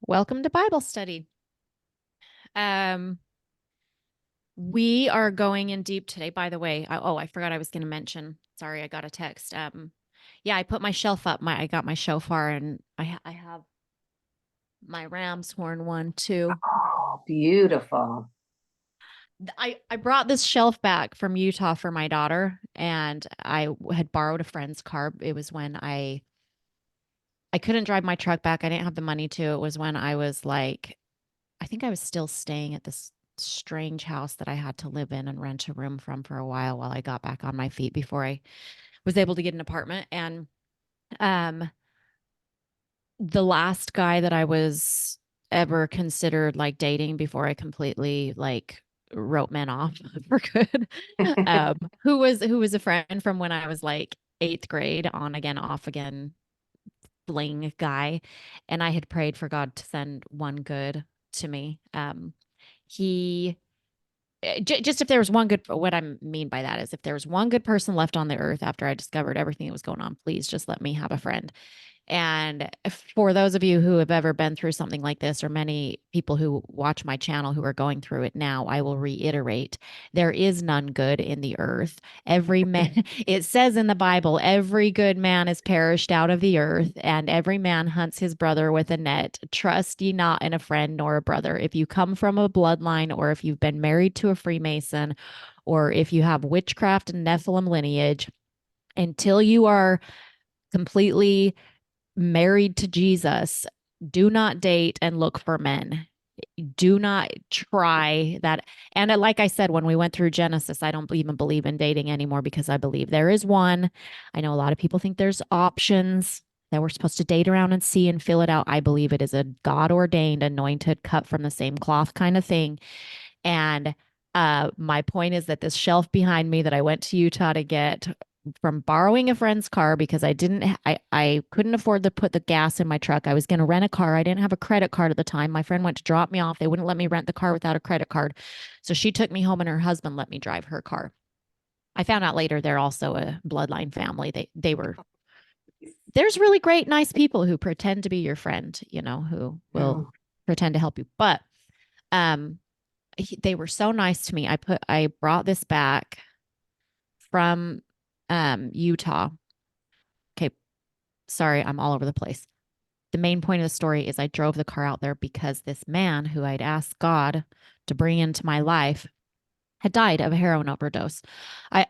Welcome to Bible study. Um, we are going in deep today. By the way, I forgot I was going to mention. Sorry, I got a text. Yeah, I put my shelf up. I got my shofar, and I have my ram's horn one too. Oh, beautiful. I brought this shelf back from Utah for my daughter, and I had borrowed a friend's car. It was when I couldn't drive my truck back. I didn't have the money to. It was when I was like, I think I was still staying at this strange house that I had to live in and rent a room from for a while I got back on my feet before I was able to get an apartment. And um the last guy that I was ever considered like dating before I completely like wrote men off for good, who was a friend from when I was like eighth grade, on again, off again, bling guy. And I had prayed for God to send one good to me. He just, if there was one good, what I mean by that is if there was one good person left on the earth after I discovered everything that was going on, please just let me have a friend. And for those of you who have ever been through something like this, or many people who watch my channel who are going through it now, I will reiterate, there is none good in the earth. Every man, it says in the Bible, every good man is perished out of the earth, and every man hunts his brother with a net. Trust ye not in a friend nor a brother. If you come from a bloodline, or if you've been married to a Freemason, or if you have witchcraft and Nephilim lineage, until you are completely married to Jesus, do not date and look for men. Do not try that. And like I said, when we went through Genesis, I don't even believe in dating anymore because I believe there is one. I know a lot of people think there's options that we're supposed to date around and see and fill it out. I believe it is a God ordained, anointed, cut from the same cloth kind of thing. And my point is that this shelf behind me that I went to Utah to get from borrowing a friend's car, because I couldn't afford to put the gas in my truck. I was going to rent a car. I didn't have a credit card at the time. My friend went to drop me off. They wouldn't let me rent the car without a credit card. So she took me home and her husband let me drive her car. I found out later they're also a bloodline family. They were There's really great nice people who pretend to be your friend, who will Oh, pretend to help you. But um they were so nice to me. I brought this back from Utah. Okay, sorry, I'm all over the place. The main point of the story is I drove the car out there because this man who I'd asked God to bring into my life had died of a heroin overdose.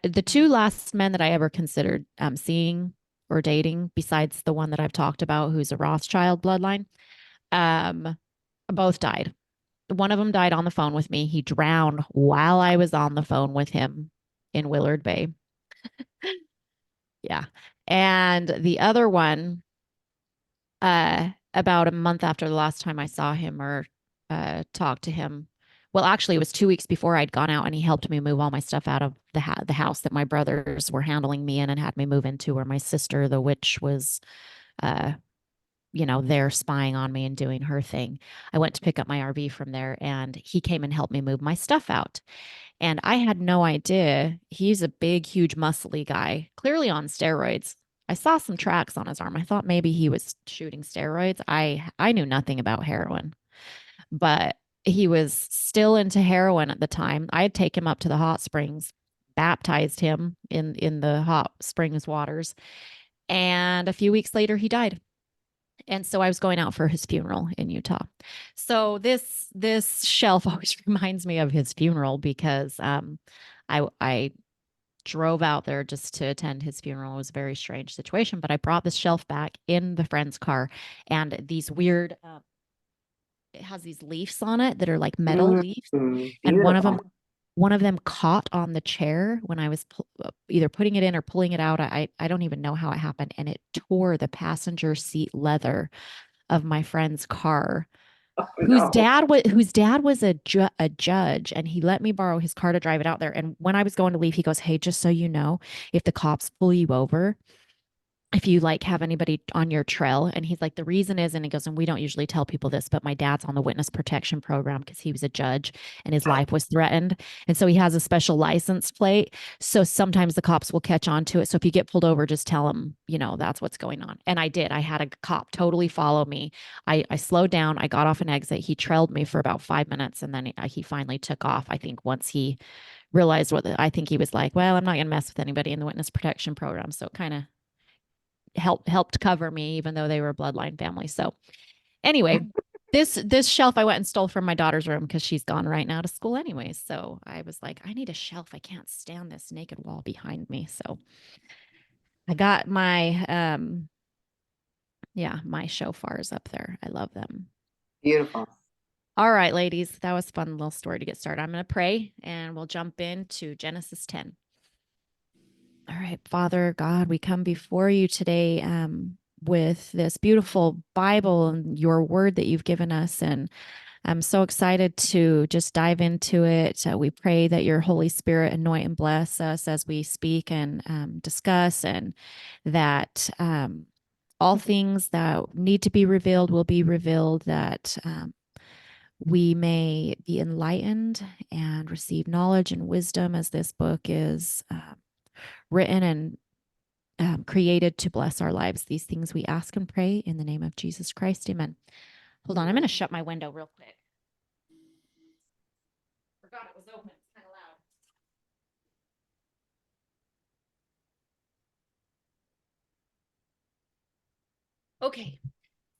The two last men that I ever considered seeing or dating, besides the one that I've talked about, who's a Rothschild bloodline, um, both died. One of them died on the phone with me. He drowned while I was on the phone with him in Willard Bay. Yeah. And the other one, about a month after the last time I saw him or talked to him. Well, actually, it was 2 weeks before I'd gone out, and he helped me move all my stuff out of the house that my brothers were handling me in and had me move into, where my sister, the witch, was, uh, there spying on me and doing her thing. I went to pick up my RV from there, and he came and helped me move my stuff out. And I had no idea. He's a big, huge, muscly guy, clearly on steroids. I saw some tracks on his arm. I thought maybe he was shooting steroids. I knew nothing about heroin, but he was still into heroin at the time. I had taken him up to the hot springs, baptized him in the hot springs waters, and a few weeks later he died. And so I was going out for his funeral in Utah. So this shelf always reminds me of his funeral because I drove out there just to attend his funeral. It was a very strange situation, but I brought this shelf back in the friend's car, and these weird it has these leaves on it that are like metal leaves, and one of them beautiful. one of them caught on the chair when I was either putting it in or pulling it out. I don't even know how it happened, and it tore the passenger seat leather of my friend's car, Oh, whose no. dad was a judge, and he let me borrow his car to drive it out there. And when I was going to leave, he goes, "Hey, just so you know, if the cops pull you over, if you like have anybody on your trail. And he's like, the reason is, and he goes, and we don't usually tell people this, but my dad's on the witness protection program because he was a judge and his life was threatened. And so he has a special license plate. So sometimes the cops will catch on to it. So if you get pulled over, just tell them, that's what's going on. And I did. I had a cop totally follow me. I slowed down. I got off an exit. He trailed me for about 5 minutes and then he finally took off. I think once he realized I think he was like, well, I'm not going to mess with anybody in the witness protection program. So it kind of helped cover me, even though they were a bloodline family. So anyway, this shelf I went and stole from my daughter's room because she's gone right now to school anyway. So I was like, I need a shelf. I can't stand this naked wall behind me. So I got my my shofars up there. I love them. Beautiful. All right, ladies, that was a fun little story to get started. I'm going to pray and we'll jump into Genesis 10. All right, Father God, we come before you today with this beautiful Bible and your word that you've given us. And I'm so excited to just dive into it. We pray that your Holy Spirit anoint and bless us as we speak and discuss, and that all things that need to be revealed will be revealed, that we may be enlightened and receive knowledge and wisdom as this book is written and created to bless our lives. These things we ask and pray in the name of Jesus Christ. Amen. Hold on. I'm going to shut my window real quick. Forgot it was open. It's kind of loud. Okay.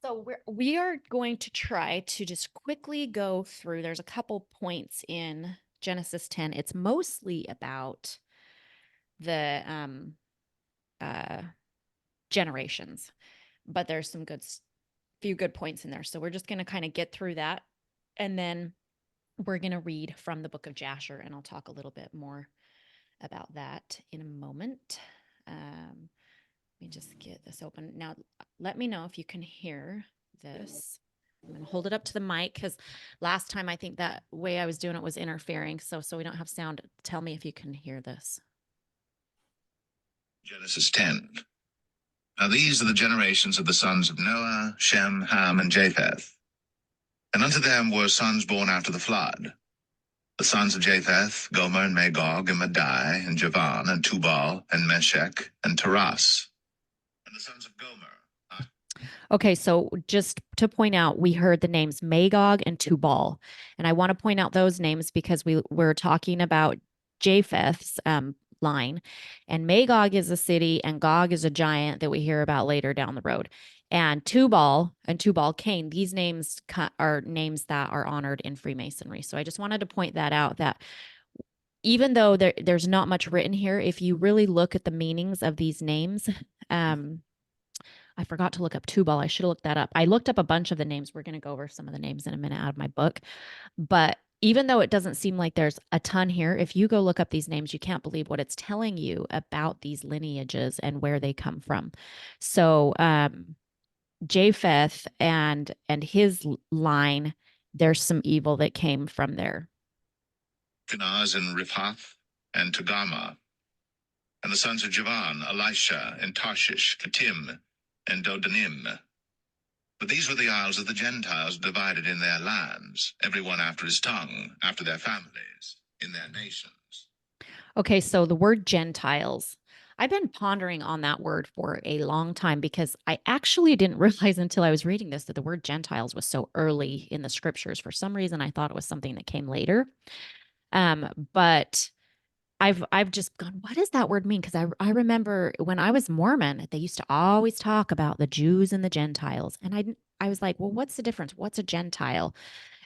So we are going to try to just quickly go through. There's a couple points in Genesis 10. It's mostly about the generations, but there's some few good points in there. So we're just going to kind of get through that, and then we're going to read from the book of Jasher, and I'll talk a little bit more about that in a moment. Let me just get this open. Now, let me know if you can hear this. I'm going to hold it up to the mic because last time I think that way I was doing it was interfering. So we don't have sound. Tell me if you can hear this. Genesis 10. Now these are the generations of the sons of Noah, Shem, Ham, and Japheth. And unto them were sons born after the flood. The sons of Japheth, Gomer, and Magog, and Madai, and Javan, and Tubal, and Meshech, and Taras. And the sons of Gomer. Okay, so just to point out, we heard the names Magog and Tubal. And I want to point out those names because we're talking about Japheth's line. And Magog is a city, and Gog is a giant that we hear about later down the road. And Tubal Cain, these names are names that are honored in Freemasonry. So I just wanted to point that out, that even though there's not much written here, if you really look at the meanings of these names, I forgot to look up Tubal. I should have looked that up. I looked up a bunch of the names. We're going to go over some of the names in a minute out of my book. But even though it doesn't seem like there's a ton here, if you go look up these names, you can't believe what it's telling you about these lineages and where they come from. So Japheth and his line, there's some evil that came from there. Kenaz and Riphath, and Togarmah. And the sons of Javan, Elisha, and Tarshish, Kittim, and Dodanim. But these were the isles of the Gentiles divided in their lands, every one after his tongue, after their families, in their nations. Okay, so the word Gentiles, I've been pondering on that word for a long time because I actually didn't realize until I was reading this that the word Gentiles was so early in the scriptures. For some reason, I thought it was something that came later. But I've just gone, what does that word mean? Because I remember when I was Mormon, they used to always talk about the Jews and the Gentiles. And I was like, well, what's the difference? What's a Gentile?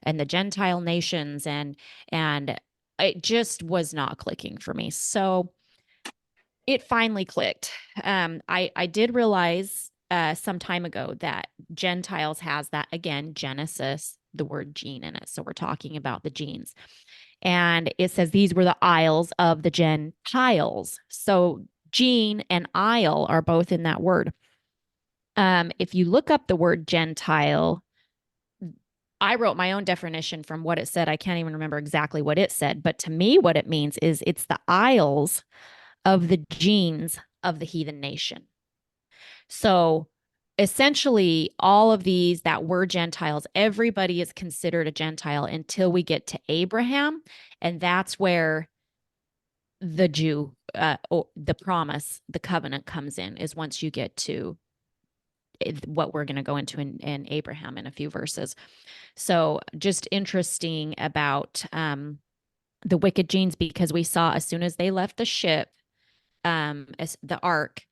And the Gentile nations, and it just was not clicking for me. So it finally clicked. I did realize some time ago that Gentiles has that, again, Genesis, the word gene in it. So we're talking about the genes. And it says these were the isles of the Gentiles. So gene and isle are both in that word. If you look up the word Gentile, I wrote my own definition from what it said. I can't even remember exactly what it said. But to me, what it means is it's the isles of the genes of the heathen nation. So essentially, all of these that were Gentiles, everybody is considered a Gentile until we get to Abraham. And that's where the Jew, or the promise, the covenant comes in, is once you get to what we're going to go into in Abraham in a few verses. So just interesting about the wicked genes, because we saw as soon as they left the ship, as the ark,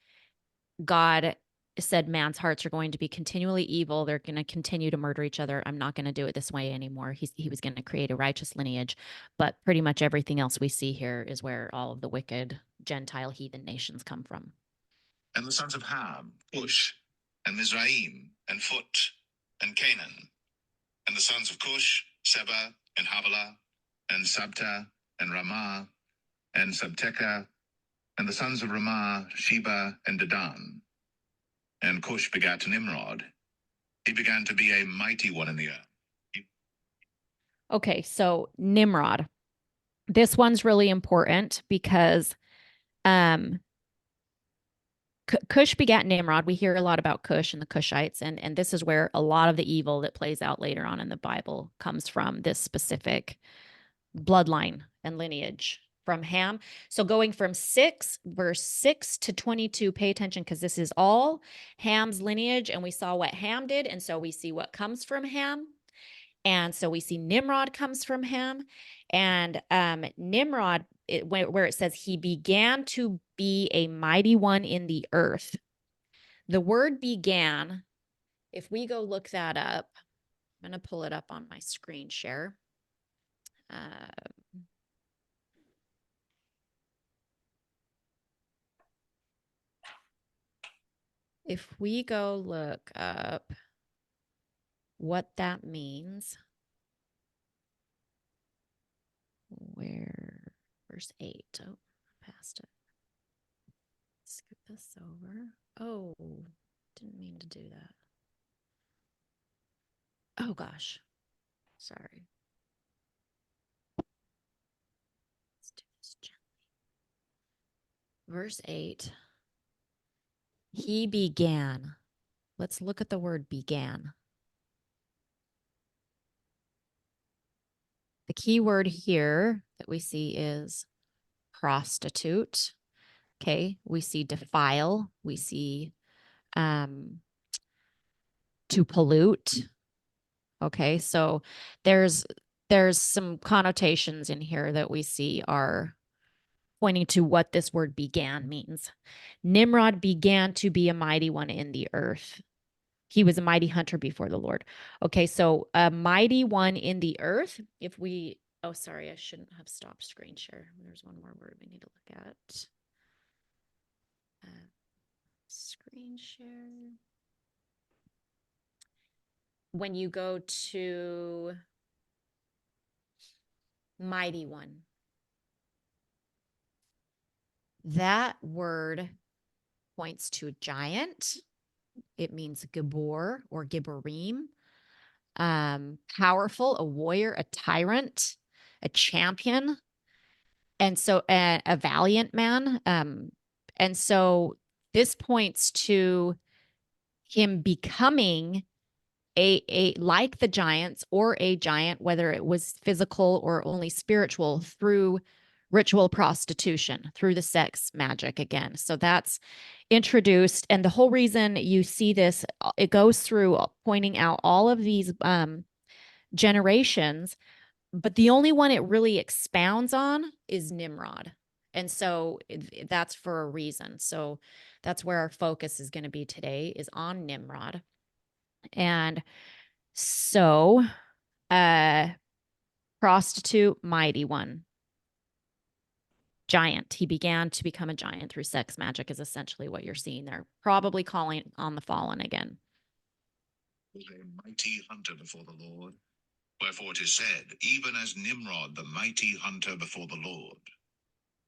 God said man's hearts are going to be continually evil. They're going to continue to murder each other. I'm not going to do it this way anymore. He was going to create a righteous lineage. But pretty much everything else we see here is where all of the wicked Gentile heathen nations come from. And the sons of Ham, Cush, and Mizraim, and Phut, and Canaan. And the sons of Cush, Seba, and Havilah, and Sabta, and Ramah, and Sabteka. And the sons of Ramah, Sheba, and Dedan. And Cush begat Nimrod. He began to be a mighty one in the earth. Okay, so Nimrod. This one's really important because Cush begat Nimrod. We hear a lot about Cush and the Cushites, and this is where a lot of the evil that plays out later on in the Bible comes from, this specific bloodline and lineage from Ham. So going from verse 6 to 22, pay attention, because this is all Ham's lineage, and we saw what Ham did, and so we see what comes from Ham. And so we see Nimrod comes from Ham, and Nimrod, where it says he began to be a mighty one in the earth. The word began, if we go look that up, I'm going to pull it up on my screen share. If we go look up what that means, verse 8, oh, past it. Skip this over. Oh, didn't mean to do that. Oh gosh, sorry. Let's do this gently. Verse 8. He began. Let's look at the word began. The key word here that we see is prostitute. Okay, we see defile. We see to pollute. Okay, so there's some connotations in here that we see are pointing to what this word began means. Nimrod began to be a mighty one in the earth. He was a mighty hunter before the Lord. Okay, so a mighty one in the earth. If we, oh, sorry, I shouldn't have stopped screen share. There's one more word we need to look at. Screen share. When you go to mighty one, that word points to a giant. It means gibbor or gibborim. Powerful, a warrior, a tyrant, a champion, and so a valiant man. And so this points to him becoming a like the giants, or a giant, whether it was physical or only spiritual, through ritual prostitution, through the sex magic again. So that's introduced. And the whole reason you see this, it goes through pointing out all of these generations, but the only one it really expounds on is Nimrod. And so that's for a reason. So that's where our focus is going to be today, is on Nimrod. And so, prostitute, mighty one, giant. He began to become a giant through sex magic is essentially what you're seeing there. Probably calling on the fallen again. A mighty hunter before the Lord. Wherefore it is said, even as Nimrod, the mighty hunter before the Lord.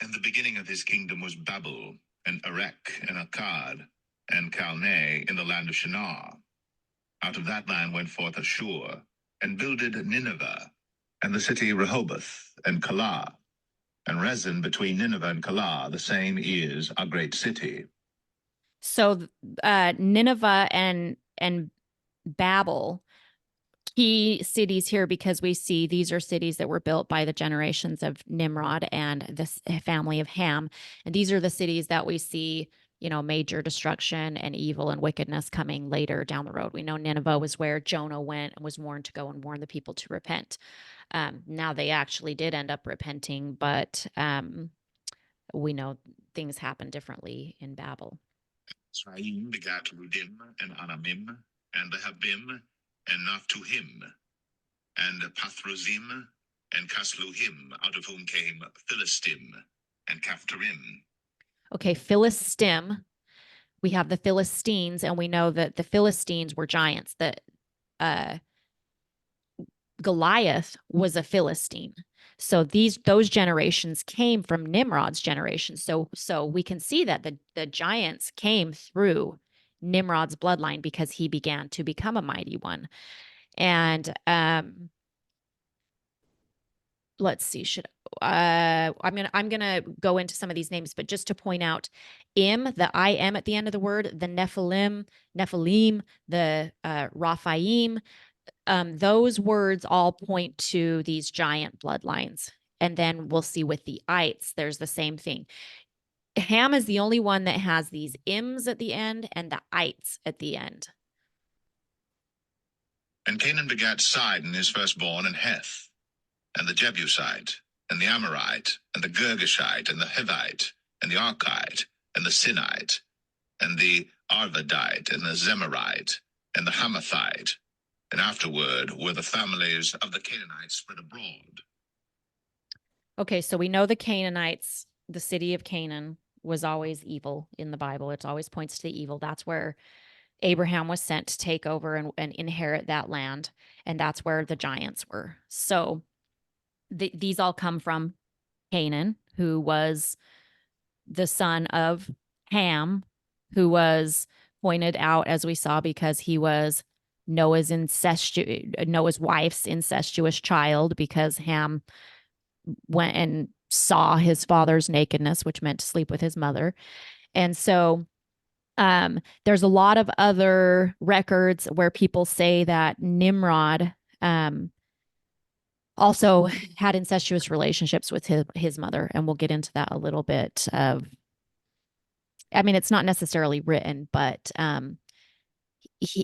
And the beginning of his kingdom was Babel, and Erech, and Akkad, and Calneh in the land of Shinar. Out of that land went forth Ashur, and builded Nineveh, and the city Rehoboth, and Calah. And Rezin between Nineveh and Calah, the same is a great city. So Nineveh and Babel, key cities here, because we see these are cities that were built by the generations of Nimrod and this family of Ham. And these are the cities that we see, major destruction and evil and wickedness coming later down the road. We know Nineveh was where Jonah went and was warned to go and warn the people to repent. Now they actually did end up repenting, but we know things happen differently in Babel. Sraim begat Rudim and Anamim and Lehabim and Naphtuhim and Pathruzim and Casluhim, out of whom came Philistim and Caphtorim. Okay, Philistim. We have the Philistines, and we know that the Philistines were giants. That Goliath was a Philistine. So those generations came from Nimrod's generation. So we can see that the giants came through Nimrod's bloodline because he began to become a mighty one. And let's see, I'm gonna go into some of these names, but just to point out, the I am at the end of the word, the Nephilim, the Raphaim, those words all point to these giant bloodlines. And then we'll see with the ites, there's the same thing. Ham is the only one that has these ims at the end and the ites at the end. And Canaan begat Sidon his firstborn, and Heth, and the Jebusite, and the Amorite, and the Girgashite, and the Hivite, and the Archite, and the Sinite, and the Arvadite, and the Zemarite, and the Hamathite. And afterward were the families of the Canaanites spread abroad. Okay, so we know the Canaanites, the city of Canaan, was always evil in the Bible. It always points to the evil. That's where Abraham was sent to take over and inherit that land. And that's where the giants were. So these all come from Canaan, who was the son of Ham, who was pointed out, as we saw, because he was Noah's wife's incestuous child, because Ham went and saw his father's nakedness, which meant to sleep with his mother. And so there's a lot of other records where people say that Nimrod also had incestuous relationships with his mother. And we'll get into that a little bit it's not necessarily written, but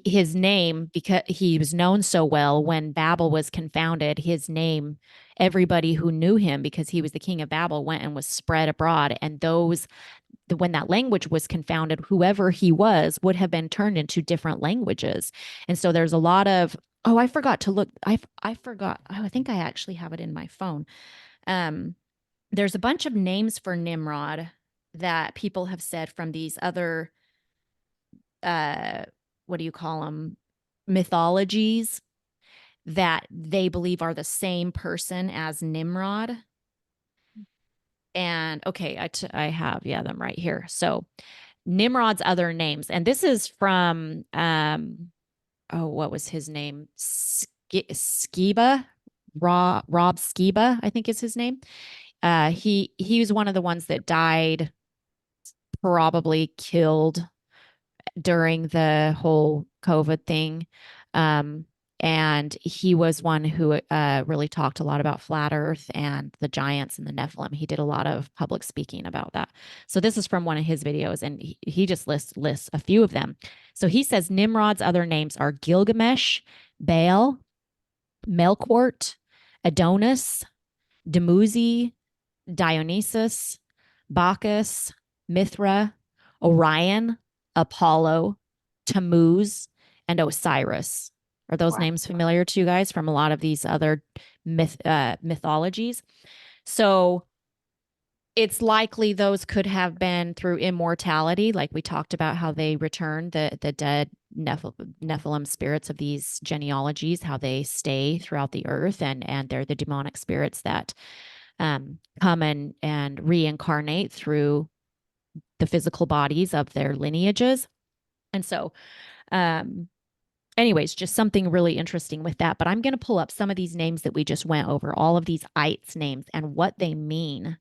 his name, because he was known so well when Babel was confounded, his name, everybody who knew him, because he was the king of Babel, went and was spread abroad. And when that language was confounded, whoever he was would have been turned into different languages. And so there's a lot of, I forgot to look. I forgot. I think I actually have it in my phone. There's a bunch of names for Nimrod that people have said from these other, what do you call them? Mythologies that they believe are the same person as Nimrod. And okay, I have them right here. So Nimrod's other names, and this is from what was his name? Skiba, Rob Skiba, I think is his name. He was one of the ones that died, probably killed during the whole COVID thing. And he was one who really talked a lot about flat earth and the giants and the Nephilim. He did a lot of public speaking about that. So this is from one of his videos, and he just lists a few of them. So he says Nimrod's other names are Gilgamesh, Baal, Melkort, Adonis, Dumuzi, Dionysus, Bacchus, Mithra, Orion, Apollo, Tammuz, and Osiris. Are those names familiar to you guys from a lot of these other mythologies? So it's likely those could have been through immortality, like we talked about how they return the dead Nephilim spirits of these genealogies, how they stay throughout the earth, and they're the demonic spirits that come and reincarnate through the physical bodies of their lineages. And so anyways, just something really interesting with that. But I'm going to pull up some of these names that we just went over, all of these ites names and what they mean.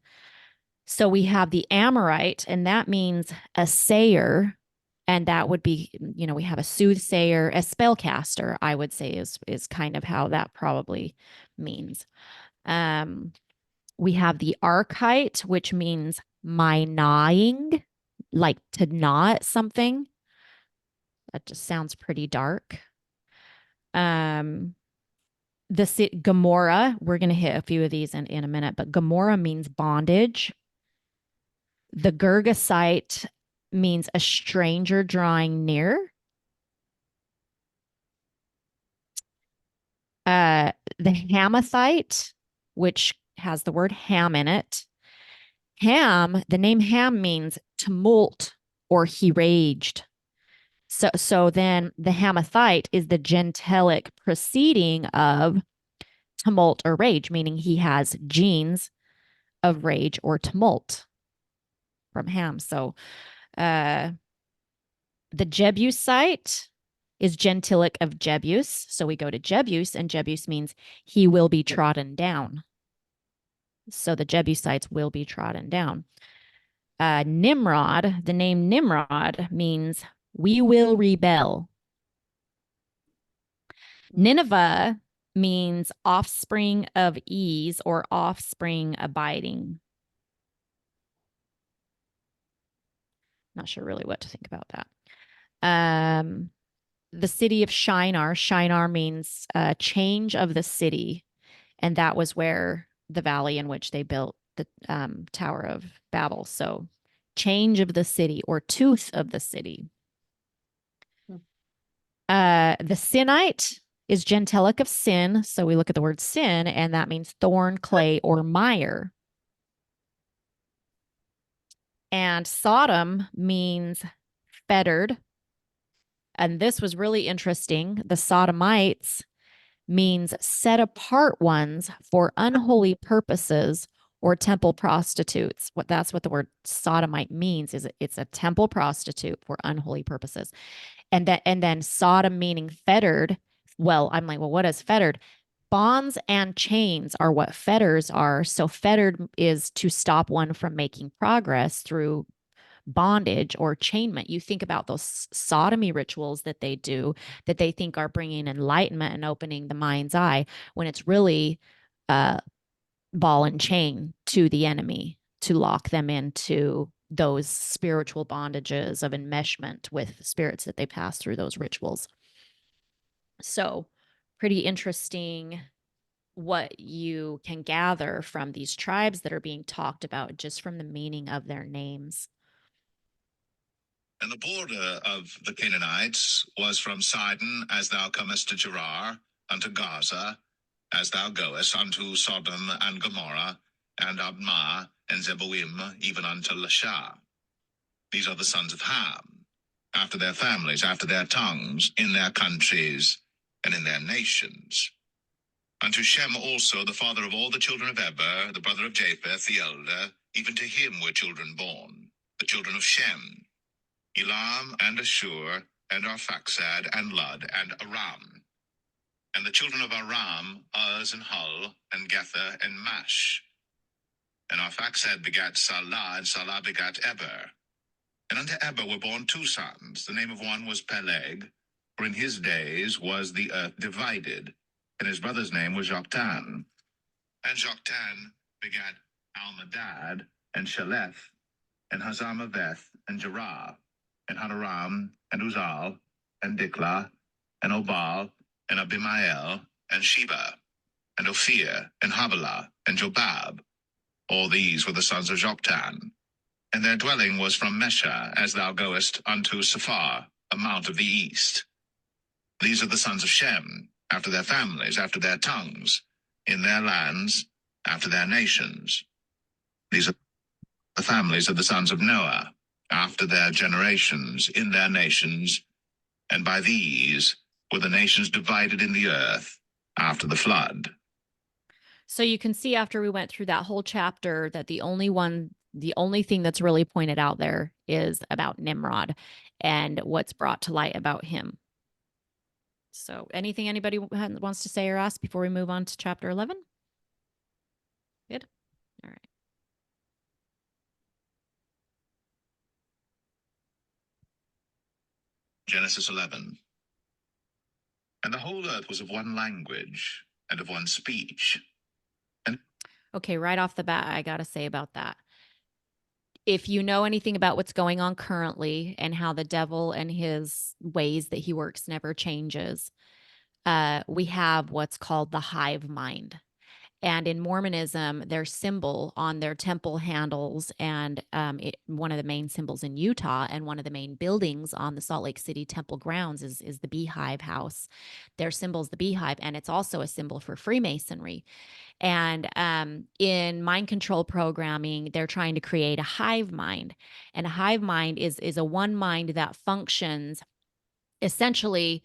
So we have the Amorite, and that means assayer, And that would be, we have a soothsayer, a spellcaster, I would say is kind of how that probably means. We have the archite, which means my gnawing, like to gnaw at something. That just sounds pretty dark. Gomorrah, we're going to hit a few of these in a minute, but Gomorrah means bondage. The Gergesite means a stranger drawing near. The Hamathite, which has the word Ham in it. The name Ham means tumult or he raged. So then the Hamathite is the gentilic proceeding of tumult or rage, meaning he has genes of rage or tumult from Ham. So the Jebusite is gentilic of Jebus. So we go to Jebus, and Jebus means he will be trodden down. So the Jebusites will be trodden down. Nimrod, the name Nimrod means we will rebel. Nineveh means offspring of ease or offspring abiding. Not sure really what to think about that. The city of Shinar. Shinar means change of the city. And that was where the valley in which they built the Tower of Babel. So change of the city or tooth of the city. The Sinite is gentilic of sin. So we look at the word sin, and that means thorn, clay, or mire. And Sodom means fettered. And this was really interesting. The Sodomites means set apart ones for unholy purposes or temple prostitutes. That's what the word sodomite means, is it's a temple prostitute for unholy purposes. And then Sodom meaning fettered. Well, I'm like, well, what is fettered? Bonds and chains are what fetters are. So fettered is to stop one from making progress through bondage or chainment. You think about those sodomy rituals that they do that they think are bringing enlightenment and opening the mind's eye, when it's really ball and chain to the enemy to lock them into those spiritual bondages of enmeshment with spirits that they pass through those rituals. So pretty interesting what you can gather from these tribes that are being talked about just from the meaning of their names. And the border of the Canaanites was from Sidon, as thou comest to Gerar, unto Gaza, as thou goest unto Sodom and Gomorrah, and Admah, and Zeboim, even unto Lasha. These are the sons of Ham, after their families, after their tongues, in their countries, and in their nations. Unto Shem also, the father of all the children of Eber, the brother of Japheth, the elder, even to him were children born, the children of Shem, Elam, and Ashur, and Arphaxad, and Lud, and Aram. And the children of Aram, Uz, and Hul, and Gether, and Mash. And Arphaxad begat Salah, and Salah begat Eber. And unto Eber were born two sons. The name of one was Peleg, for in his days was the earth divided, and his brother's name was Joktan. And Joktan begat Almadad, and Sheleth, and Hazarmaveth, and Jerah, and Hadaram, and Uzal, and Diklah, and Obal, and Abimael, and Sheba, and Ophir, and Havilah, and Jobab. All these were the sons of Joktan. And their dwelling was from Mesha, as thou goest unto Sephar, a mount of the east. These are the sons of Shem, after their families, after their tongues, in their lands, after their nations. These are the families of the sons of Noah, after their generations, in their nations, and by these were the nations divided in the earth after the flood. So you can see after we went through that whole chapter that the only thing that's really pointed out there is about Nimrod and what's brought to light about him. So anything anybody wants to say or ask before we move on to chapter 11? Good. All right. Genesis 11. And the whole earth was of one language and of one speech. Okay, right off the bat, I got to say about that. If you know anything about what's going on currently and how the devil and his ways that he works never changes, we have what's called the hive mind. And in Mormonism, their symbol on their temple handles and one of the main symbols in Utah and one of the main buildings on the Salt Lake City temple grounds is the beehive house. Their symbol is the beehive, and it's also a symbol for Freemasonry. And in mind control programming, they're trying to create a hive mind. And a hive mind is a one mind that functions essentially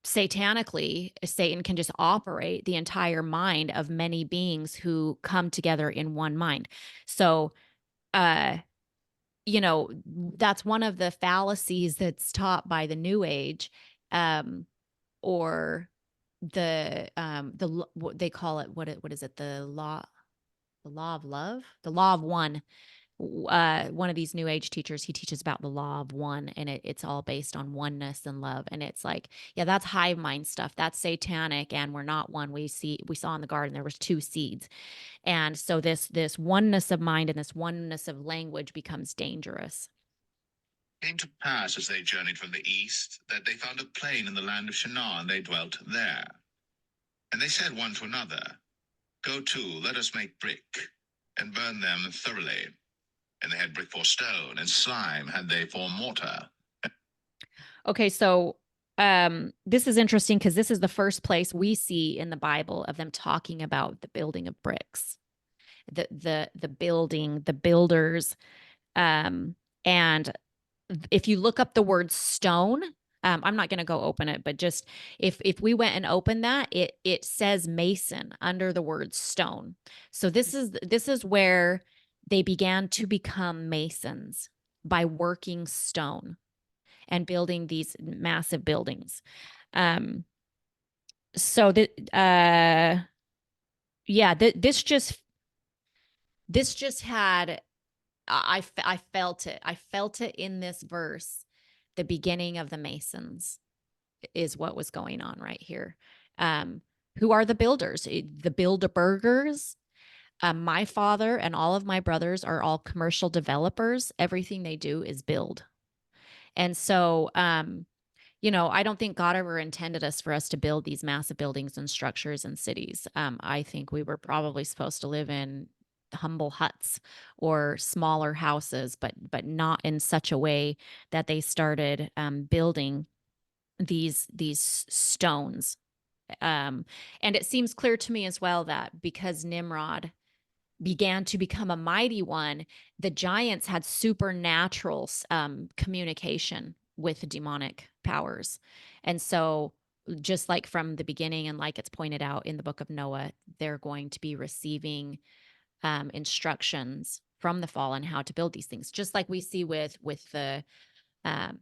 satanically. Satan can just operate the entire mind of many beings who come together in one mind. So, that's one of the fallacies that's taught by the New Age, or what they call it. What is it? The law of love, the law of one. One of these New Age teachers, he teaches about the law of one, and it's all based on oneness and love. And it's like, yeah, that's hive mind stuff. That's satanic, and we're not one. We saw in the garden there was two seeds, and so this oneness of mind and this oneness of language becomes dangerous. It came to pass as they journeyed from the east that they found a plain in the land of Shinar, and they dwelt there. And they said one to another, "Go to, let us make brick, and burn them thoroughly." And they had brick for stone, and slime had they for mortar. Okay, so this is interesting because this is the first place we see in the Bible of them talking about the building of bricks, the building, the builders, and if you look up the word stone, I'm not going to go open it, but just if we went and opened that, it says mason under the word stone. So this is where they began to become masons, by working stone and building these massive buildings. So that yeah, this just had, I felt it. I felt it in this verse. The beginning of the Masons is what was going on right here. Who are the builders? The Bilderbergers. My father and all of my brothers are all commercial developers. Everything they do is build. And so, I don't think God ever intended for us to build these massive buildings and structures and cities. I think we were probably supposed to live in humble huts or smaller houses, but not in such a way that they started building these stones. And it seems clear to me as well that because Nimrod began to become a mighty one, the giants had supernatural communication with demonic powers. And so, just like from the beginning, and like it's pointed out in the book of Noah, they're going to be receiving instructions from the fallen how to build these things, just like we see with um,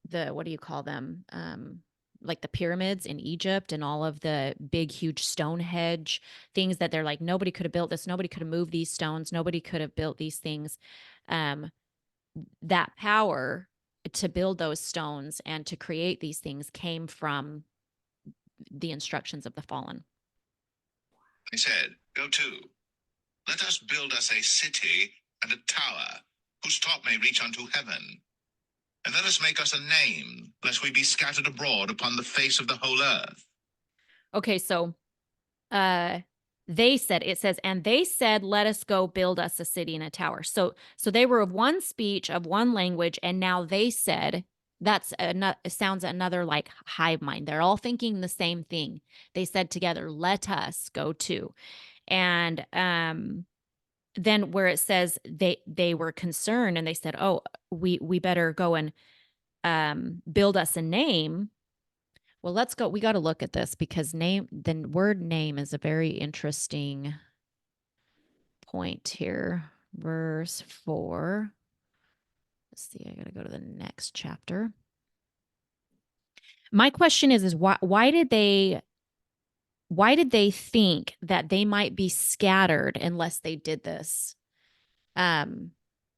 the what do you call them? Like the pyramids in Egypt and all of the big, huge Stonehenge things that they're like, nobody could have built this. Nobody could have moved these stones. Nobody could have built these things. That power to build those stones and to create these things came from the instructions of the fallen. He said, "Go to, let us build us a city and a tower, whose top may reach unto heaven. And let us make us a name, lest we be scattered abroad upon the face of the whole earth." Okay, so it says, and they said, let us go build us a city and a tower. So they were of one speech, of one language, and now they said, sounds another like hive mind. They're all thinking the same thing. They said together, let us go to. And then where it says they were concerned and they said, oh, we better go and build us a name. Well, let's go. We got to look at this because the word name is a very interesting point here. Verse 4. Let's see. I got to go to the next chapter. My question is why did they think that they might be scattered unless they did this?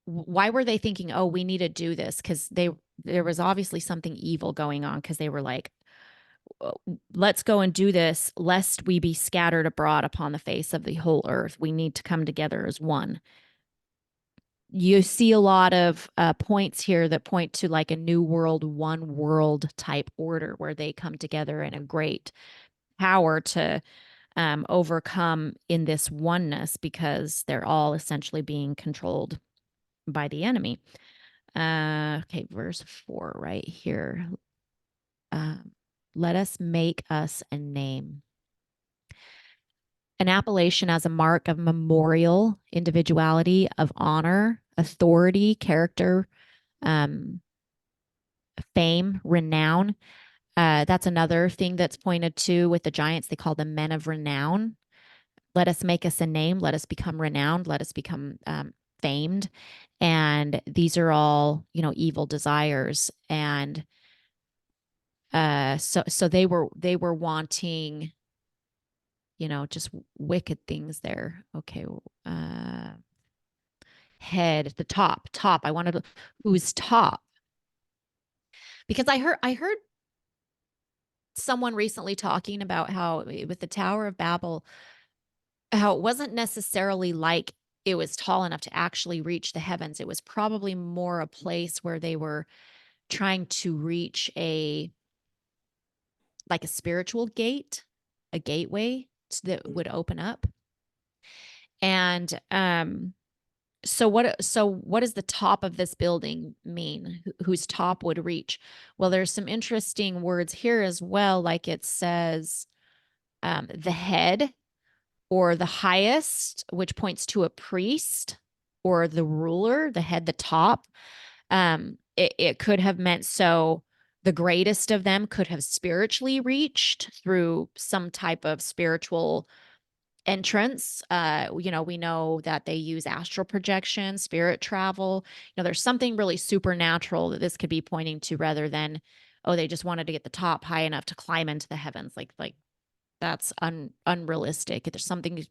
why were they thinking, oh, we need to do this? Because there was obviously something evil going on, because they were like, let's go and do this, lest we be scattered abroad upon the face of the whole earth. We need to come together as one. You see a lot of points here that point to like a new world, one world type order where they come together in a great power to overcome in this oneness, because they're all essentially being controlled by the enemy. Okay, verse 4 right here. Let us make us a name. An appellation as a mark of memorial, individuality, of honor, authority, character, fame, renown. That's another thing that's pointed to with the giants. They call them men of renown. Let us make us a name. Let us become renowned. Let us become famed. And these are all, evil desires. And so they were wanting, just wicked things there. Okay. Head, the top. I wanted to, who's top? Because I heard someone recently talking about how with the Tower of Babel, how it wasn't necessarily like it was tall enough to actually reach the heavens. It was probably more a place where they were trying to reach a spiritual gate, a gateway that would open up. And so what does the top of this building mean? Whose top would reach? Well, there's some interesting words here as well. Like it says the head, or the highest, which points to a priest, or the ruler, the head, the top. It could have meant, so the greatest of them could have spiritually reached through some type of spiritual entrance. We know that they use astral projection, spirit travel. There's something really supernatural that this could be pointing to, rather than, oh, they just wanted to get the top high enough to climb into the heavens. Like that's unrealistic. There's something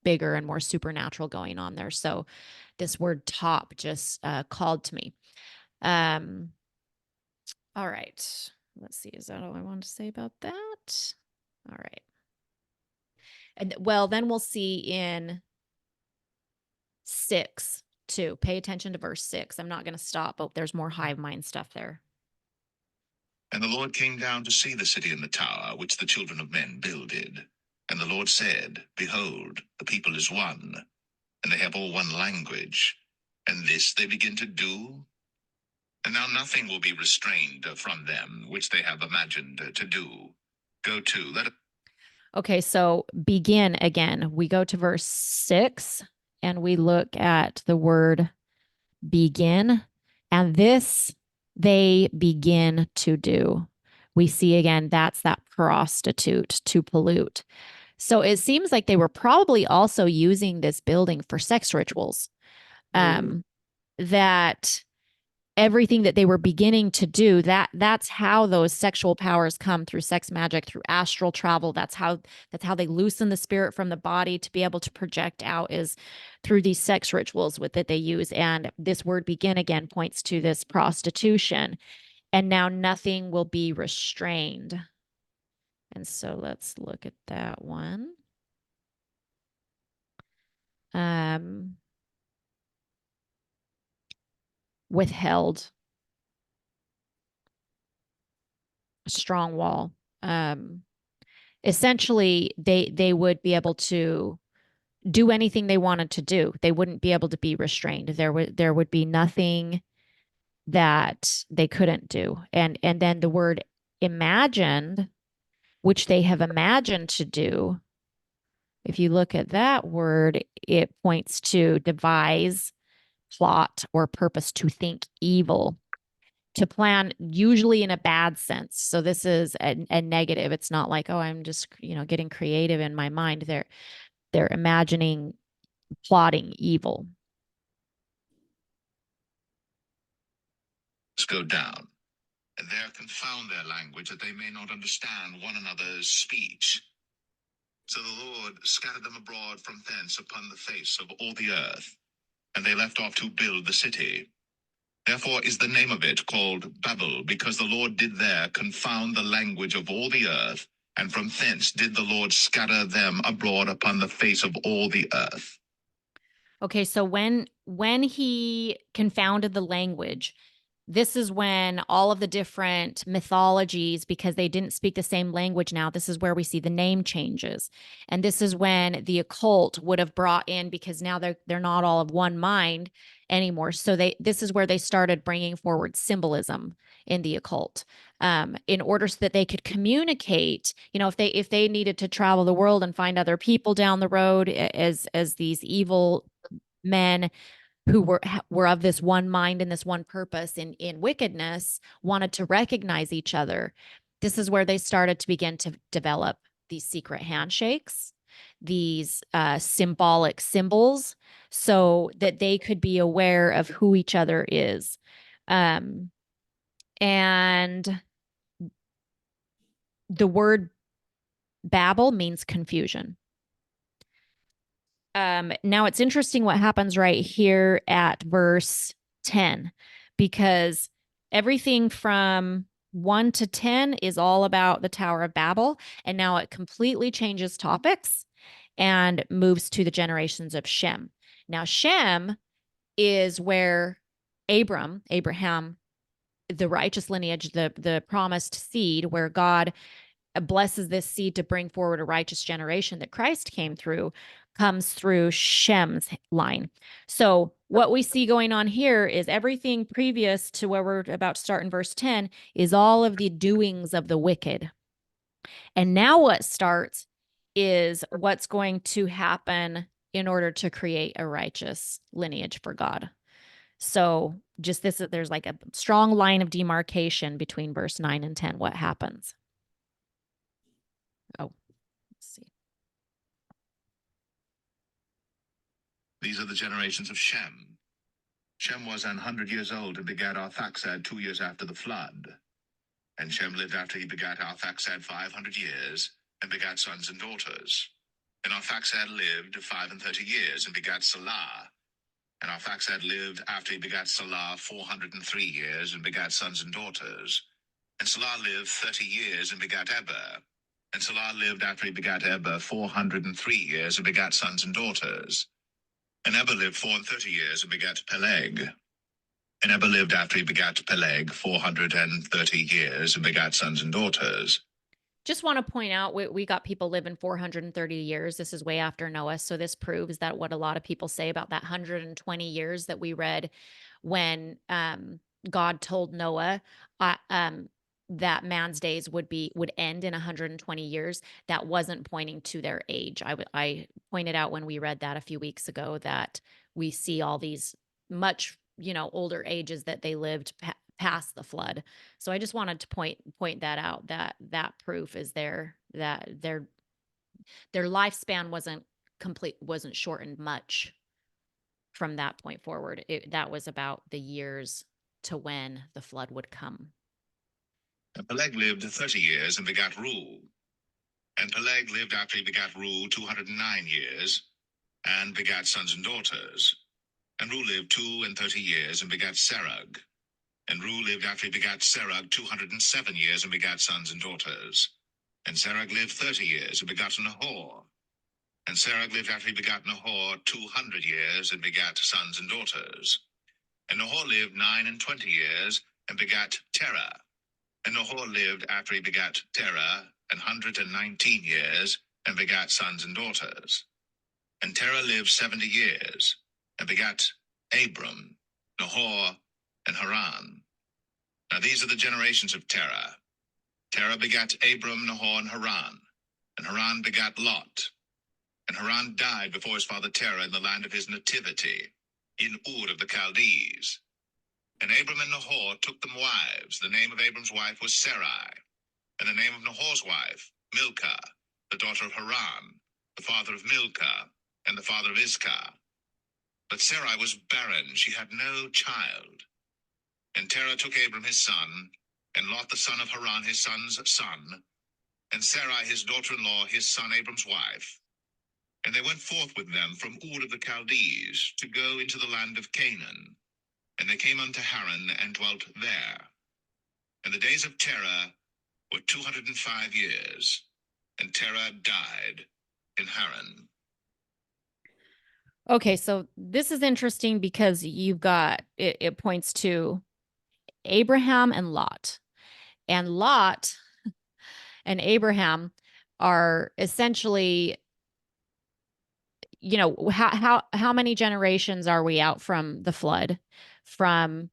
bigger and more supernatural going on there. So this word top just called to me. All right. Let's see. Is that all I wanted to say about that? All right. And well, then we'll see in 6 too. Pay attention to verse 6. I'm not going to stop, but there's more hive mind stuff there. And the Lord came down to see the city and the tower, which the children of men builded. And the Lord said, Behold, the people is one, and they have all one language. And this they begin to do. And now nothing will be restrained from them, which they have imagined to do. Go to, let it. Okay, so begin again. We go to verse 6, and we look at the word begin. And this they begin to do. We see again, that's that prostitute, to pollute. So it seems like they were probably also using this building for sex rituals. That everything that they were beginning to do, that's how those sexual powers come, through sex magic, through astral travel. That's how they loosen the spirit from the body to be able to project out, is through these sex rituals that they use. And this word begin again points to this prostitution. And now nothing will be restrained. And so let's look at that one. Withheld. A strong wall. Essentially, they would be able to do anything they wanted to do. They wouldn't be able to be restrained. There would be nothing that they couldn't do. And then the word imagined, which they have imagined to do. If you look at that word, it points to devise, plot, or purpose, to think evil, to plan, usually in a bad sense. So this is a negative. It's not like, oh, I'm just, getting creative in my mind. They're imagining, plotting evil. Go down, and there confound their language, that they may not understand one another's speech. So the Lord scattered them abroad from thence upon the face of all the earth. and they left off to build the city. Therefore is the name of it called Babel, because the Lord did there confound the language of all the earth, and from thence did the Lord scatter them abroad upon the face of all the earth. Okay, so when he confounded the language, this is when all of the different mythologies, because they didn't speak the same language now, this is where we see the name changes. And this is when the occult would have brought in, because now they're not all of one mind anymore. So this is where they started bringing forward symbolism in the occult, in order so that they could communicate. You know, if they needed to travel the world and find other people down the road as these evil men who were of this one mind and this one purpose in wickedness, wanted to recognize each other. This is where they started to begin to develop these secret handshakes, these symbolic symbols, so that they could be aware of who each other is. And the word Babel means confusion. Now it's interesting what happens right here at verse 10, because everything from 1 to 10 is all about the Tower of Babel. And now it completely changes topics and moves to the generations of Shem. Now, Shem is where Abraham, the righteous lineage, the promised seed, where God blesses this seed to bring forward a righteous generation that Christ came through, comes through Shem's line. So what we see going on here is everything previous to where we're about to start in verse 10 is all of the doings of the wicked. And now what starts is what's going to happen in order to create a righteous lineage for God. So just this, there's like a strong line of demarcation between verse 9 and 10. What happens? Oh, let's see. These are the generations of Shem. Shem was 100 years old and begat Arphaxad 2 years after the flood. And Shem lived after he begat Arphaxad 500 years, and begat sons and daughters. And Arphaxad lived 35 years, and begat Salah. And Arphaxad lived after he begat Salah 403 years, and begat sons and daughters. And Salah lived 30 years, and begat Eber. And Salah lived after he begat Eber 403 years, and begat sons and daughters. And Eber lived 34 years, and begat Peleg. And Eber lived after he begat Peleg 430 years, and begat sons and daughters. Just want to point out, we got people living 430 years. This is way after Noah. So this proves that what a lot of people say about that 120 years that we read when God told Noah that man's days would end in 120 years, that wasn't pointing to their age. I pointed out when we read that a few weeks ago that we see all these much, older ages that they lived past the flood. So I just wanted to point that out, that proof is there, that their lifespan wasn't shortened much from that point forward. That was about the years to when the flood would come. And Peleg lived 30 years, and begat Reu. And Peleg lived after he begat Reu 209 years, and begat sons and daughters. And Reu lived 32 years, and begat Serug. And Reu lived after he begat Serug 207 years, and begat sons and daughters. And Serug lived 30 years, and begat Nahor. And Serug lived after he begat Nahor 200 years, and begat sons and daughters. And Nahor lived 29 years, and begat Terah. And Nahor lived after he begat Terah 119 years, and begat sons and daughters. And Terah lived 70 years, and begat Abram, Nahor, and Haran. Now these are the generations of Terah. Terah begat Abram, Nahor, and Haran begat Lot. And Haran died before his father Terah in the land of his nativity, in Ur of the Chaldees. And Abram and Nahor took them wives. The name of Abram's wife was Sarai, and the name of Nahor's wife, Milcah, the daughter of Haran, the father of Milcah, and the father of Iscah. But Sarai was barren, she had no child. And Terah took Abram his son, and Lot the son of Haran his son's son, and Sarai his daughter-in-law his son Abram's wife. And they went forth with them from Ur of the Chaldees to go into the land of Canaan. And they came unto Haran and dwelt there. And the days of Terah were 205 years, and Terah died in Haran. Okay, so this is interesting because you've got it points to Abraham and Lot. And Lot and Abraham are essentially, you know, how many generations are we out from the flood, from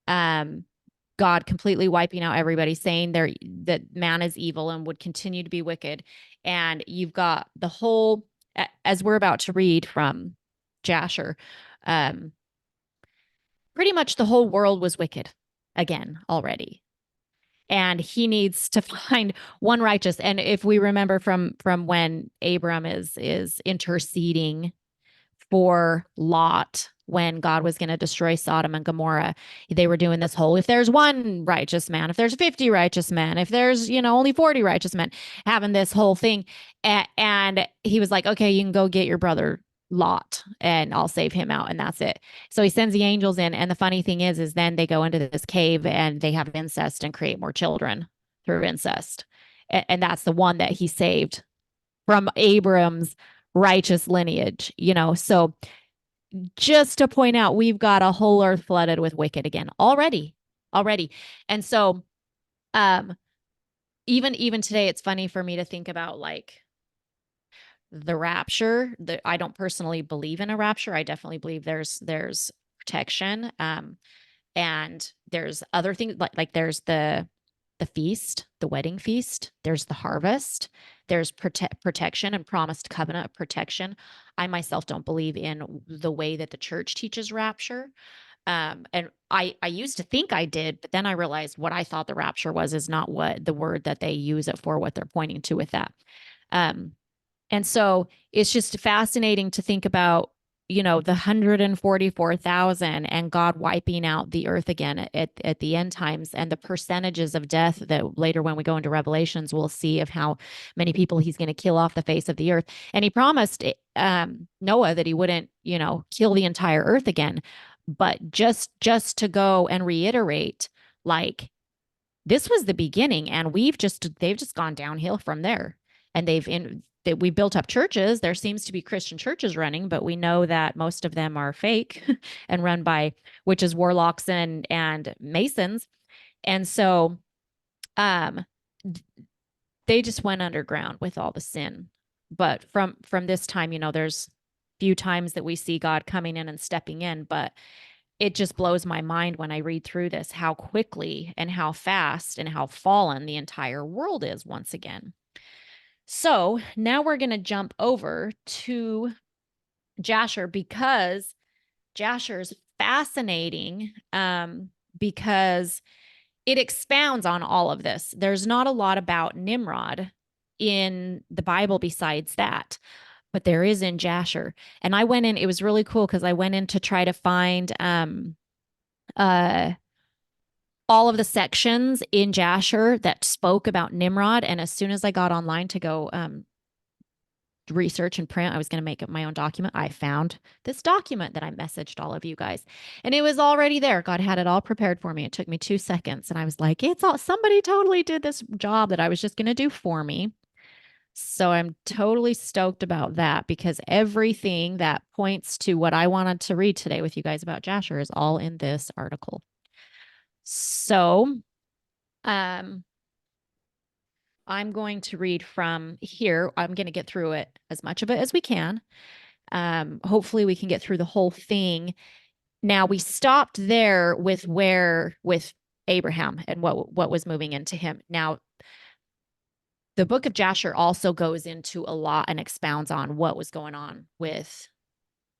God completely wiping out everybody, saying that man is evil and would continue to be wicked. And you've got the whole, as we're about to read from Jasher, pretty much the whole world was wicked again already. And he needs to find one righteous. And if we remember from when Abram is interceding for Lot when God was going to destroy Sodom and Gomorrah, they were doing this whole, if there's one righteous man, if there's 50 righteous men, if there's, only 40 righteous men, having this whole thing. And he was like, okay, you can go get your brother Lot and I'll save him out. And that's it. So he sends the angels in. And the funny thing is then they go into this cave and they have incest and create more children through incest. And that's the one that he saved from Abram's righteous lineage, so just to point out, we've got a whole earth flooded with wicked again already. And so even today, it's funny for me to think about like the rapture. I don't personally believe in a rapture. I definitely believe there's protection, and there's other things like there's the feast, the wedding feast, there's the harvest, there's protection and promised covenant of protection. I myself don't believe in the way that the church teaches rapture. And I used to think I did, but then I realized what I thought the rapture was is not what the word that they use it for, what they're pointing to with that. And so it's just fascinating to think about, the 144,000 and God wiping out the earth again at the end times, and the percentages of death that later when we go into Revelations, we'll see of how many people he's going to kill off the face of the earth. And he promised Noah that he wouldn't, kill the entire earth again. But just to go and reiterate, like, this was the beginning, and they've just gone downhill from there. And we built up churches. There seems to be Christian churches running, but we know that most of them are fake and run by witches, warlocks, and masons. And so they just went underground with all the sin. But from this time, there's few times that we see God coming in and stepping in, but it just blows my mind when I read through this, how quickly and how fast and how fallen the entire world is once again. So now we're going to jump over to Jasher, because Jasher is fascinating, because it expounds on all of this. There's not a lot about Nimrod in the Bible besides that, but there is in Jasher. And I went in, it was really cool because I went in to try to find all of the sections in Jasher that spoke about Nimrod. And as soon as I got online to go research and print, I was going to make up my own document. I found this document that I messaged all of you guys, and it was already there. God had it all prepared for me. It took me 2 seconds, and I was like, somebody totally did this job that I was just going to do for me. So I'm totally stoked about that, because everything that points to what I wanted to read today with you guys about Jasher is all in this article. So, I'm going to read from here. I'm going to get through it, as much of it as we can. Hopefully we can get through the whole thing. Now, we stopped there with Abraham and what was moving into him. Now, the book of Jasher also goes into a lot and expounds on what was going on with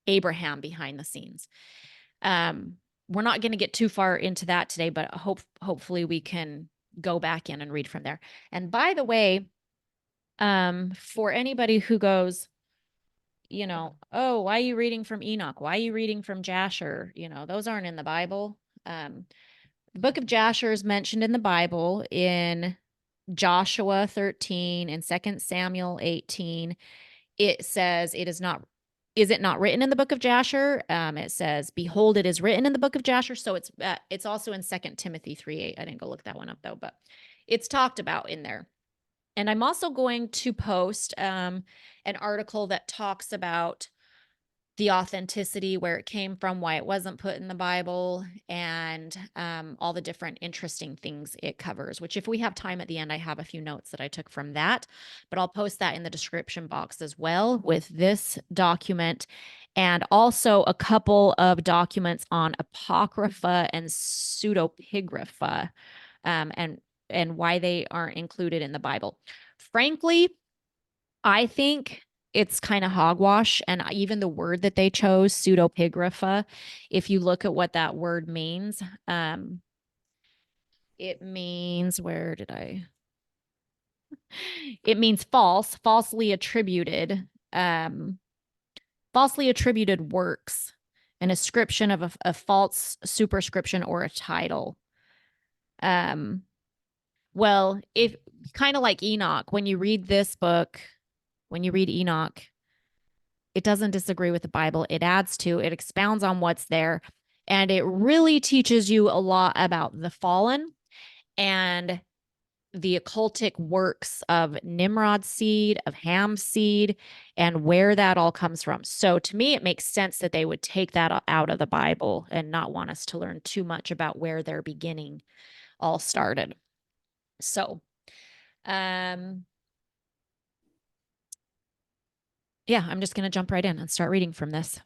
Abraham behind the scenes. We're not going to get too far into that today, but hopefully we can go back in and read from there. And by the way, for anybody who goes, oh, why are you reading from Enoch? Why are you reading from Jasher? Those aren't in the Bible. The book of Jasher is mentioned in the Bible in Joshua 13 and 2 Samuel 18, it says is it not written in the book of Jasher? It says, behold, it is written in the book of Jasher. So it's also in 2 Timothy 3:8. I didn't go look that one up though, but it's talked about in there. And I'm also going to post an article that talks about the authenticity, where it came from, why it wasn't put in the Bible, and all the different interesting things it covers, which if we have time at the end, I have a few notes that I took from that, but I'll post that in the description box as well with this document, and also a couple of documents on apocrypha and pseudepigrapha, and why they aren't included in the Bible. Frankly, I think it's kind of hogwash. And even the word that they chose, pseudepigrapha, if you look at what that word means, it means, it means falsely attributed works, an ascription of a false superscription or a title. Well, if kind of like Enoch, when you read this book, when you read Enoch, it doesn't disagree with the Bible. It adds to, it expounds on what's there. And it really teaches you a lot about the fallen and the occultic works of Nimrod's seed, of Ham's seed, and where that all comes from. So to me, it makes sense that they would take that out of the Bible and not want us to learn too much about where their beginning all started. So, yeah, I'm just going to jump right in and start reading from this.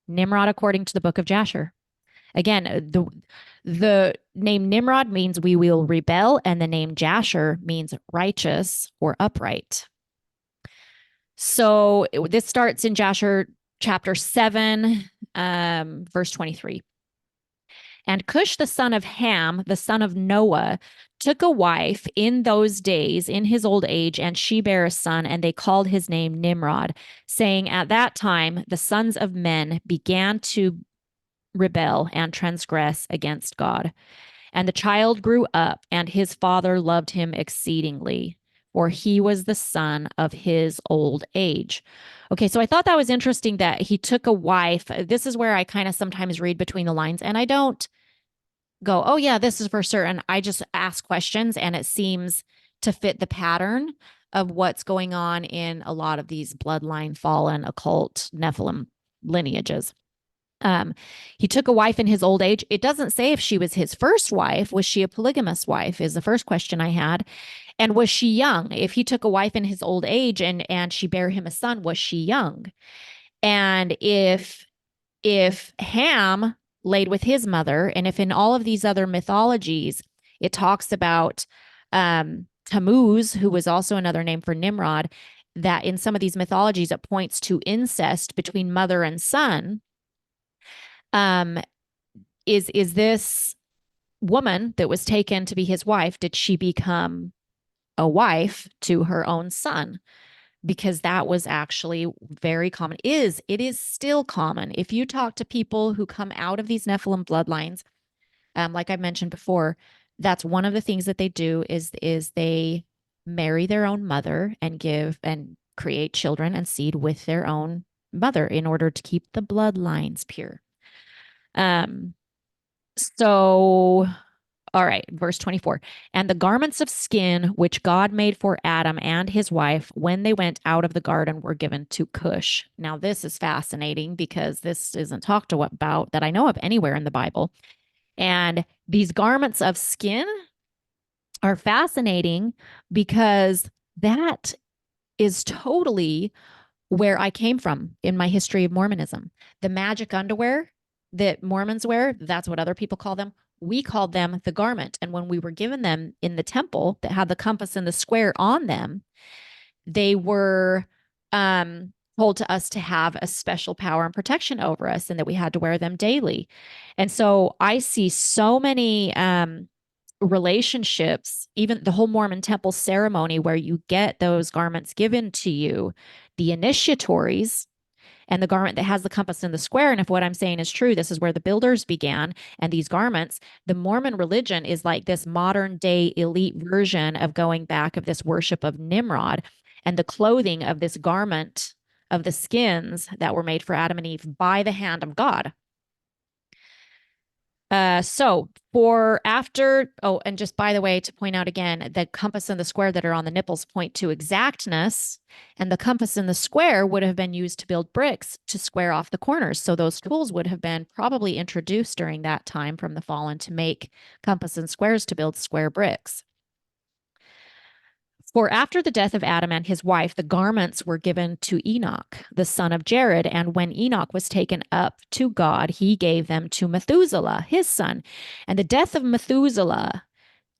Nimrod according to the book of Jasher. Again, the name Nimrod means we will rebel, and the name Jasher means righteous or upright. So this starts in Jasher chapter 7, verse 23. And Cush, the son of Ham, the son of Noah, took a wife in those days in his old age, and she bare a son, and they called his name Nimrod, saying, at that time the sons of men began to rebel and transgress against God. And the child grew up, and his father loved him exceedingly, for he was the son of his old age. Okay, so I thought that was interesting that he took a wife. This is where I kind of sometimes read between the lines, and I don't go, oh yeah, this is for certain. I just ask questions, and it seems to fit the pattern of what's going on in a lot of these bloodline fallen occult Nephilim lineages. He took a wife in his old age. It doesn't say if she was his first wife. Was she a polygamous wife is the first question I had. And was she young? If he took a wife in his old age and she bare him a son, was she young? And if Ham laid with his mother, and if in all of these other mythologies, it talks about Tammuz, who was also another name for Nimrod, that in some of these mythologies, it points to incest between mother and son. Is this woman that was taken to be his wife, did she become a wife to her own son? Because that was actually very common. It is still common. If you talk to people who come out of these Nephilim bloodlines, like I mentioned before, that's one of the things that they do is they marry their own mother and give and create children and seed with their own mother in order to keep the bloodlines pure. So, all right, verse 24. And the garments of skin which God made for Adam and his wife when they went out of the garden were given to Cush. Now, this is fascinating because this isn't talked about that I know of anywhere in the Bible. And these garments of skin are fascinating because that is totally where I came from in my history of Mormonism. The magic underwear that Mormons wear, that's what other people call them. We called them the garment. And when we were given them in the temple that had the compass and the square on them, they were told to us to have a special power and protection over us and that we had to wear them daily. And so I see so many relationships, even the whole Mormon temple ceremony where you get those garments given to you, the initiatories, and the garment that has the compass and the square. And if what I'm saying is true, this is where the builders began. And these garments, the Mormon religion is like this modern day elite version of going back of this worship of Nimrod. and the clothing of this garment of the skins that were made for Adam and Eve by the hand of God. And just by the way, to point out again, the compass and the square that are on the nipples point to exactness, and the compass and the square would have been used to build bricks to square off the corners. So those tools would have been probably introduced during that time from the fallen to make compass and squares to build square bricks. For after the death of Adam and his wife, the garments were given to Enoch, the son of Jared. And when Enoch was taken up to God, he gave them to Methuselah, his son. And the death of Methuselah,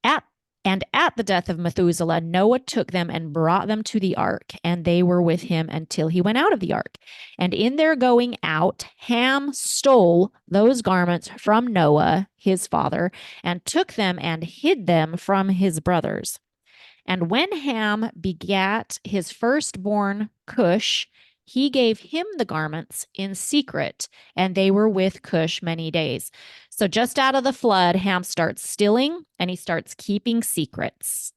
at the death of Methuselah, Noah took them and brought them to the ark, and they were with him until he went out of the ark. And in their going out, Ham stole those garments from Noah, his father, and took them and hid them from his brothers. And when Ham begat his firstborn Cush, he gave him the garments in secret, and they were with Cush many days. So just out of the flood, Ham starts stealing and he starts keeping secrets.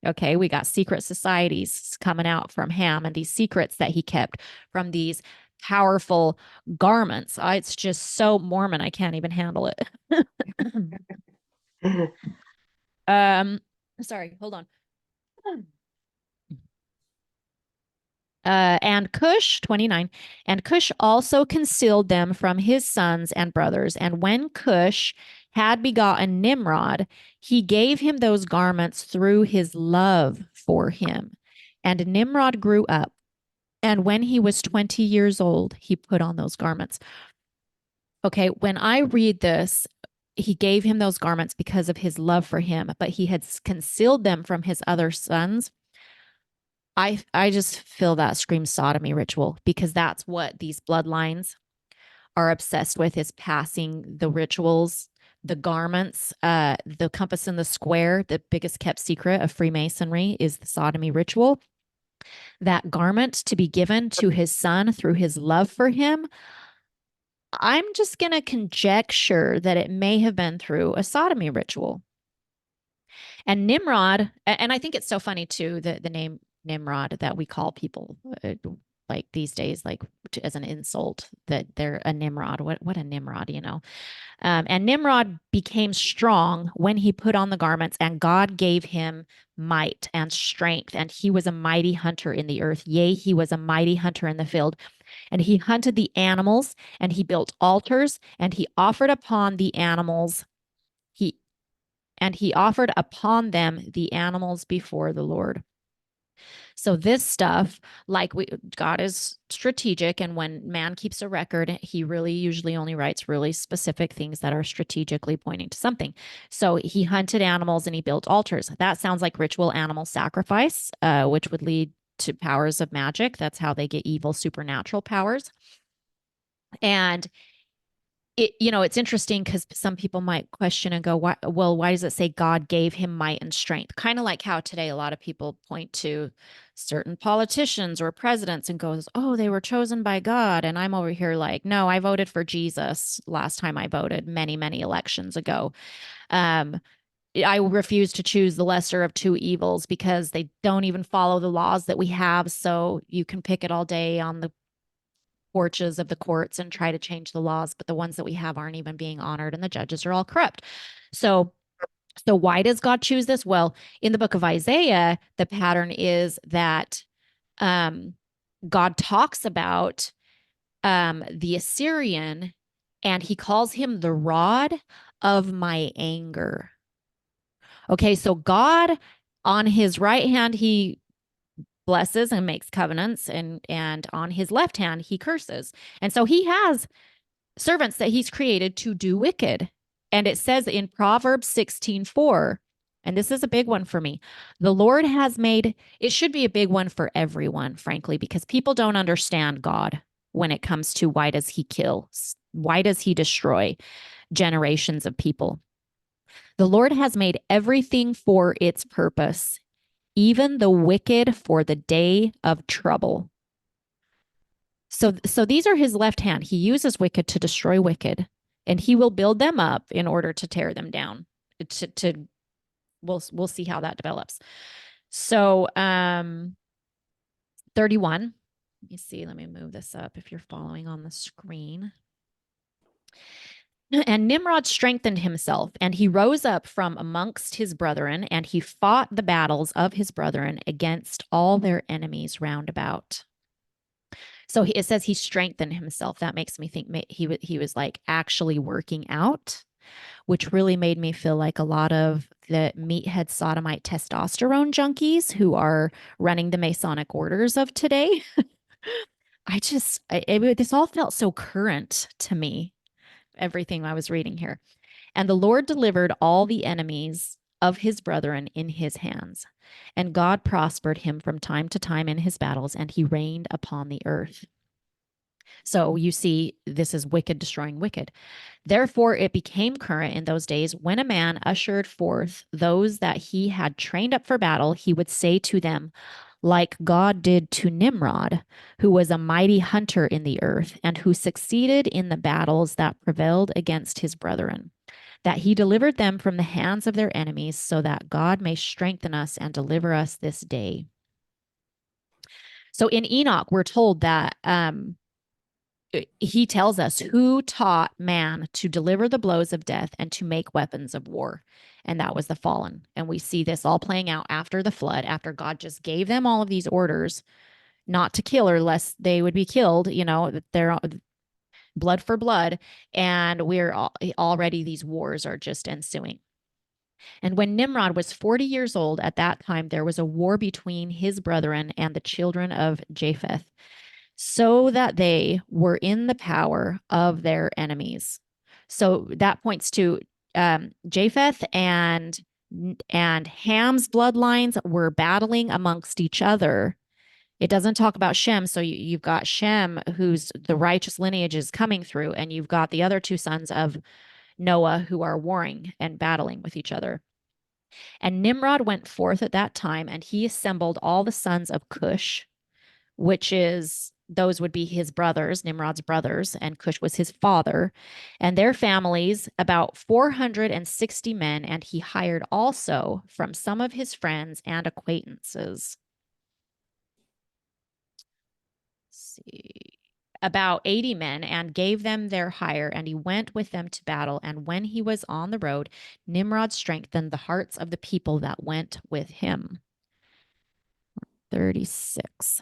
Okay, we got secret societies coming out from Ham, and these secrets that he kept from these powerful garments. It's just so Mormon, I can't even handle it. Sorry, hold on. And Cush, 29, and Cush also concealed them from his sons and brothers. And when Cush had begotten Nimrod, he gave him those garments through his love for him. And Nimrod grew up, and when he was 20 years old, he put on those garments. Okay, when I read this, he gave him those garments because of his love for him, but he had concealed them from his other sons. I just feel that screams sodomy ritual, because that's what these bloodlines are obsessed with, is passing the rituals, the garments, the compass and the square. The biggest kept secret of Freemasonry is the sodomy ritual. That garment to be given to his son through his love for him. I'm just going to conjecture that it may have been through a sodomy ritual. And Nimrod, and I think it's so funny too, the name Nimrod that we call people like these days, like as an insult, that they're a Nimrod. What a Nimrod, you know. And Nimrod became strong when he put on the garments, and God gave him might and strength, and he was a mighty hunter in the earth. Yea, he was a mighty hunter in the field. And he hunted the animals, and he built altars, and he offered upon the animals, he offered upon them the animals before the Lord. So this stuff, God is strategic, and when man keeps a record, he really usually only writes really specific things that are strategically pointing to something. So he hunted animals and he built altars. That sounds like ritual animal sacrifice, which would lead to powers of magic. That's how they get evil supernatural powers. And it's interesting because some people might question and go, why does it say God gave him might and strength? Kind of like how today a lot of people point to certain politicians or presidents and goes, oh, they were chosen by God. And I'm over here like, no, I voted for Jesus last time I voted many, many elections ago. I refuse to choose the lesser of two evils because they don't even follow the laws that we have. So you can pick it all day on the porches of the courts and try to change the laws, but the ones that we have aren't even being honored, and the judges are all corrupt. So why does God choose this? Well, in the book of Isaiah, the pattern is that God talks about the Assyrian, and he calls him the rod of my anger. Okay, so God, on his right hand, he blesses and makes covenants, and on his left hand he curses. And so he has servants that he's created to do wicked. And it says in Proverbs 16:4, and this is a big one for me, the Lord has made, it should be a big one for everyone, frankly, because people don't understand God when it comes to why does he kill? Why does he destroy generations of people? The Lord has made everything for its purpose, even the wicked for the day of trouble. So these are his left hand. He uses wicked to destroy wicked, and he will build them up in order to tear them down. We'll see how that develops. So 31. Let me see. Let me move this up if you're following on the screen. And Nimrod strengthened himself, and he rose up from amongst his brethren, and he fought the battles of his brethren against all their enemies round about. So it says he strengthened himself. That makes me think he was like actually working out, which really made me feel like a lot of the meathead sodomite testosterone junkies who are running the Masonic orders of today. This all felt so current to me, everything I was reading here. And the Lord delivered all the enemies of his brethren in his hands. And God prospered him from time to time in his battles, and he reigned upon the earth. So you see, this is wicked destroying wicked. Therefore, it became current in those days when a man ushered forth those that he had trained up for battle, he would say to them, like God did to Nimrod, who was a mighty hunter in the earth, and who succeeded in the battles that prevailed against his brethren, that he delivered them from the hands of their enemies, so that God may strengthen us and deliver us this day. So in Enoch, we're told that he tells us who taught man to deliver the blows of death and to make weapons of war. And that was the fallen. And we see this all playing out after the flood, after God just gave them all of these orders not to kill, or lest they would be killed, they're blood for blood. And already these wars are just ensuing. And when Nimrod was 40 years old at that time, there was a war between his brethren and the children of Japheth, so that they were in the power of their enemies. So that points to Japheth and Ham's bloodlines were battling amongst each other. It doesn't talk about Shem. So you've got Shem, who's the righteous lineage is coming through, and you've got the other two sons of Noah who are warring and battling with each other. And Nimrod went forth at that time, and he assembled all the sons of Cush, which is, those would be his brothers, Nimrod's brothers, and Cush was his father, and their families, about 460 men, and he hired also from some of his friends and acquaintances. Let's see. About 80 men, and gave them their hire, and he went with them to battle. And when he was on the road, Nimrod strengthened the hearts of the people that went with him. 36.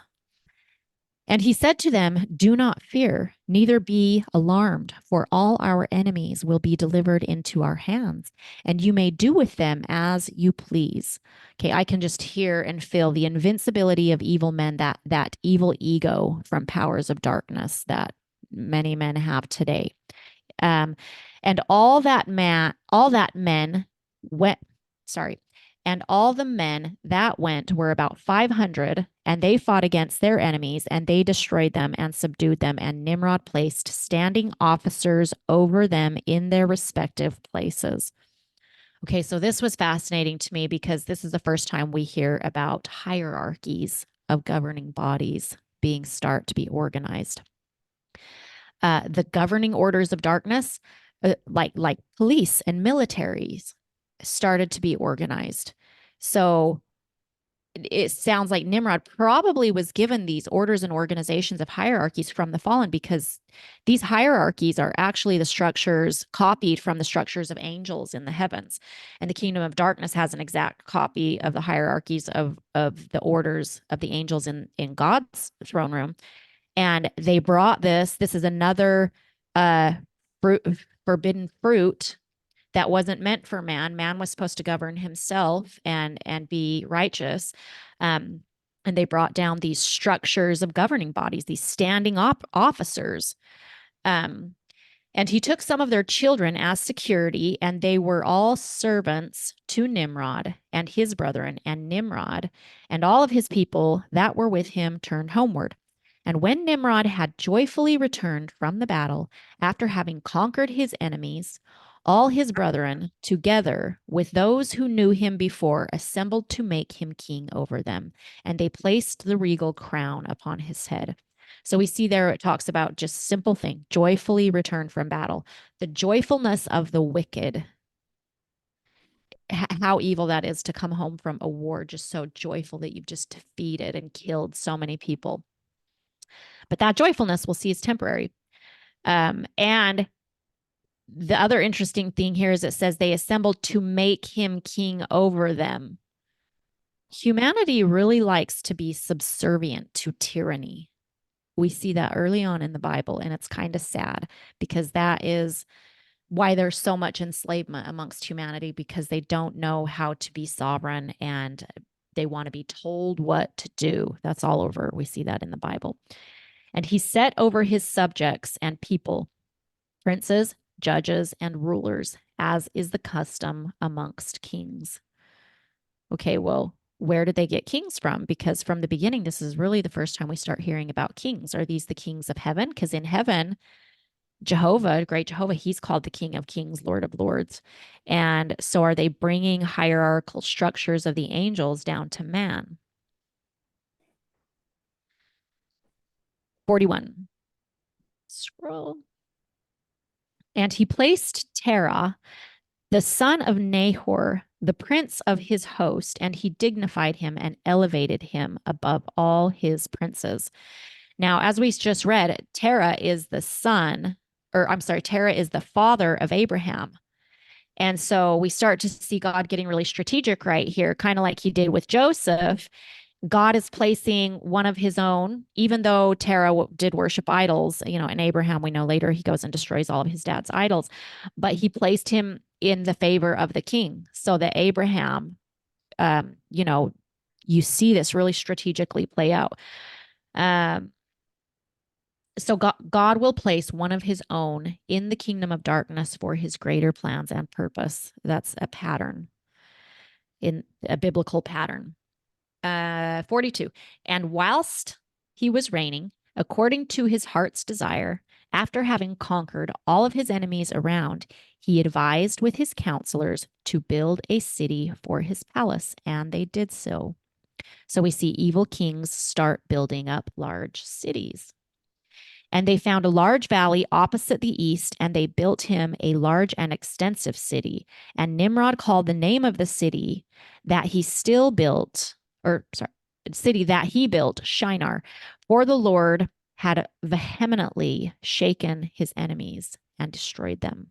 And he said to them, do not fear, neither be alarmed, for all our enemies will be delivered into our hands, and you may do with them as you please. Okay, I can just hear and feel the invincibility of evil men, that evil ego from powers of darkness that many men have today. And all the men that went were about 500, and they fought against their enemies, and they destroyed them and subdued them. And Nimrod placed standing officers over them in their respective places. Okay, so this was fascinating to me because this is the first time we hear about hierarchies of governing bodies start to be organized. The governing orders of darkness, like police and militaries, started to be organized. So it sounds like Nimrod probably was given these orders and organizations of hierarchies from the fallen, because these hierarchies are actually the structures copied from the structures of angels in the heavens. And the kingdom of darkness has an exact copy of the hierarchies of the orders of the angels in God's throne room. And they brought this is another forbidden fruit that wasn't meant for man. Man was supposed to govern himself and be righteous. And they brought down these structures of governing bodies, these standing officers. And he took some of their children as security, and they were all servants to Nimrod and his brethren. And Nimrod and all of his people that were with him turned homeward. And when Nimrod had joyfully returned from the battle, after having conquered his enemies, all his brethren, together with those who knew him before, assembled to make him king over them, and they placed the regal crown upon his head. So we see there it talks about just simple thing, joyfully return from battle. The joyfulness of the wicked how evil that is to come home from a war just so joyful that you've just defeated and killed so many people. But that joyfulness we'll see is temporary. And the other interesting thing here is it says they assembled to make him king over them. Humanity really likes to be subservient to tyranny. We see that early on in the Bible, and it's kind of sad because that is why there's so much enslavement amongst humanity, because they don't know how to be sovereign and they want to be told what to do. That's all over. We see that in the Bible. And he set over his subjects and people, princes, judges, and rulers, as is the custom amongst kings. Okay, well, where did they get kings from? Because from the beginning, this is really the first time we start hearing about kings. Are these the kings of heaven? Because in heaven, Jehovah, great Jehovah, he's called the King of Kings, Lord of Lords. And so are they bringing hierarchical structures of the angels down to man? 41. Scroll. And he placed Terah, the son of Nahor, the prince of his host, and he dignified him and elevated him above all his princes. Now, as we just read, Terah is the Terah is the father of Abraham. And so we start to see God getting really strategic right here, kind of like he did with Joseph. God is placing one of his own, even though Terah did worship idols, and Abraham, we know later he goes and destroys all of his dad's idols, but he placed him in the favor of the king so that Abraham, you see this really strategically play out. So God will place one of his own in the kingdom of darkness for his greater plans and purpose. That's a pattern, in a biblical pattern. 42. And whilst he was reigning, according to his heart's desire, after having conquered all of his enemies around, he advised with his counselors to build a city for his palace, and they did so. So we see evil kings start building up large cities. And they found a large valley opposite the east, and they built him a large and extensive city. And Nimrod called the name of the city that he built, Shinar, for the Lord had vehemently shaken his enemies and destroyed them.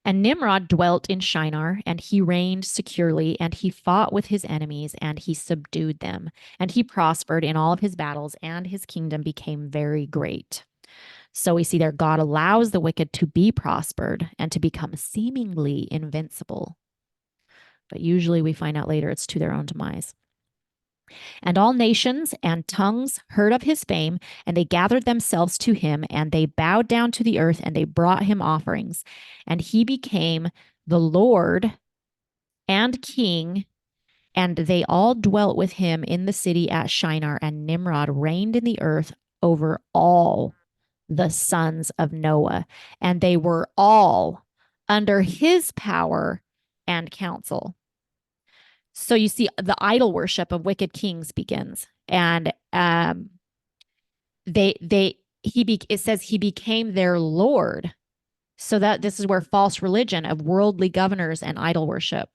And Nimrod dwelt in Shinar, and he reigned securely, and he fought with his enemies, and he subdued them. And he prospered in all of his battles, and his kingdom became very great. So we see there God allows the wicked to be prospered and to become seemingly invincible. But usually we find out later it's to their own demise. And all nations and tongues heard of his fame, and they gathered themselves to him, and they bowed down to the earth, and they brought him offerings. And he became the Lord and king, and they all dwelt with him in the city at Shinar, and Nimrod reigned in the earth over all the sons of Noah, and they were all under his power and counsel. So you see the idol worship of wicked kings begins, and it says he became their Lord. So that this is where false religion of worldly governors and idol worship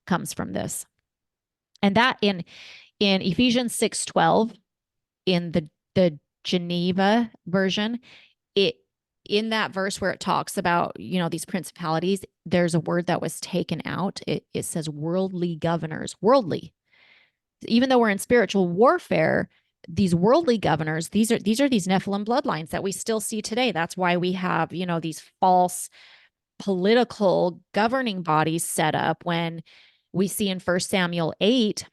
comes from this. And that in Ephesians 6:12, in the Geneva version, in that verse where it talks about, these principalities, there's a word that was taken out. It says worldly governors, worldly. Even though we're in spiritual warfare, these worldly governors, these are these Nephilim bloodlines that we still see today. That's why we have, these false political governing bodies set up, when we see in 1 Samuel 8,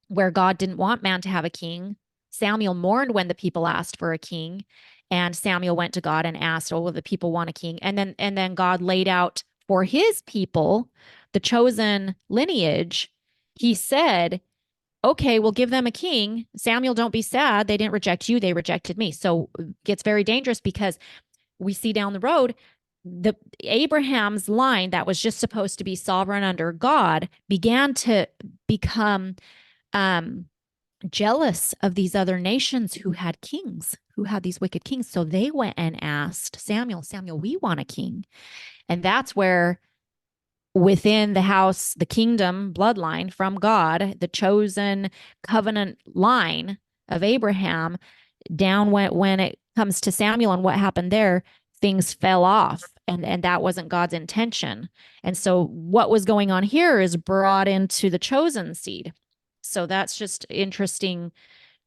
where God didn't want man to have a king. Samuel mourned when the people asked for a king. And Samuel went to God and asked, well, the people want a king. And then God laid out for his people, the chosen lineage. He said, okay, we'll give them a king. Samuel, don't be sad. They didn't reject you. They rejected me. So it gets very dangerous, because we see down the road, the Abraham's line that was just supposed to be sovereign under God began to become jealous of these other nations who had kings, who had these wicked kings. So they went and asked Samuel, we want a king. And that's where within the house, the kingdom bloodline from God, the chosen covenant line of Abraham, down when it comes to Samuel and what happened there, things fell off, and that wasn't God's intention. And so what was going on here is brought into the chosen seed. So that's just interesting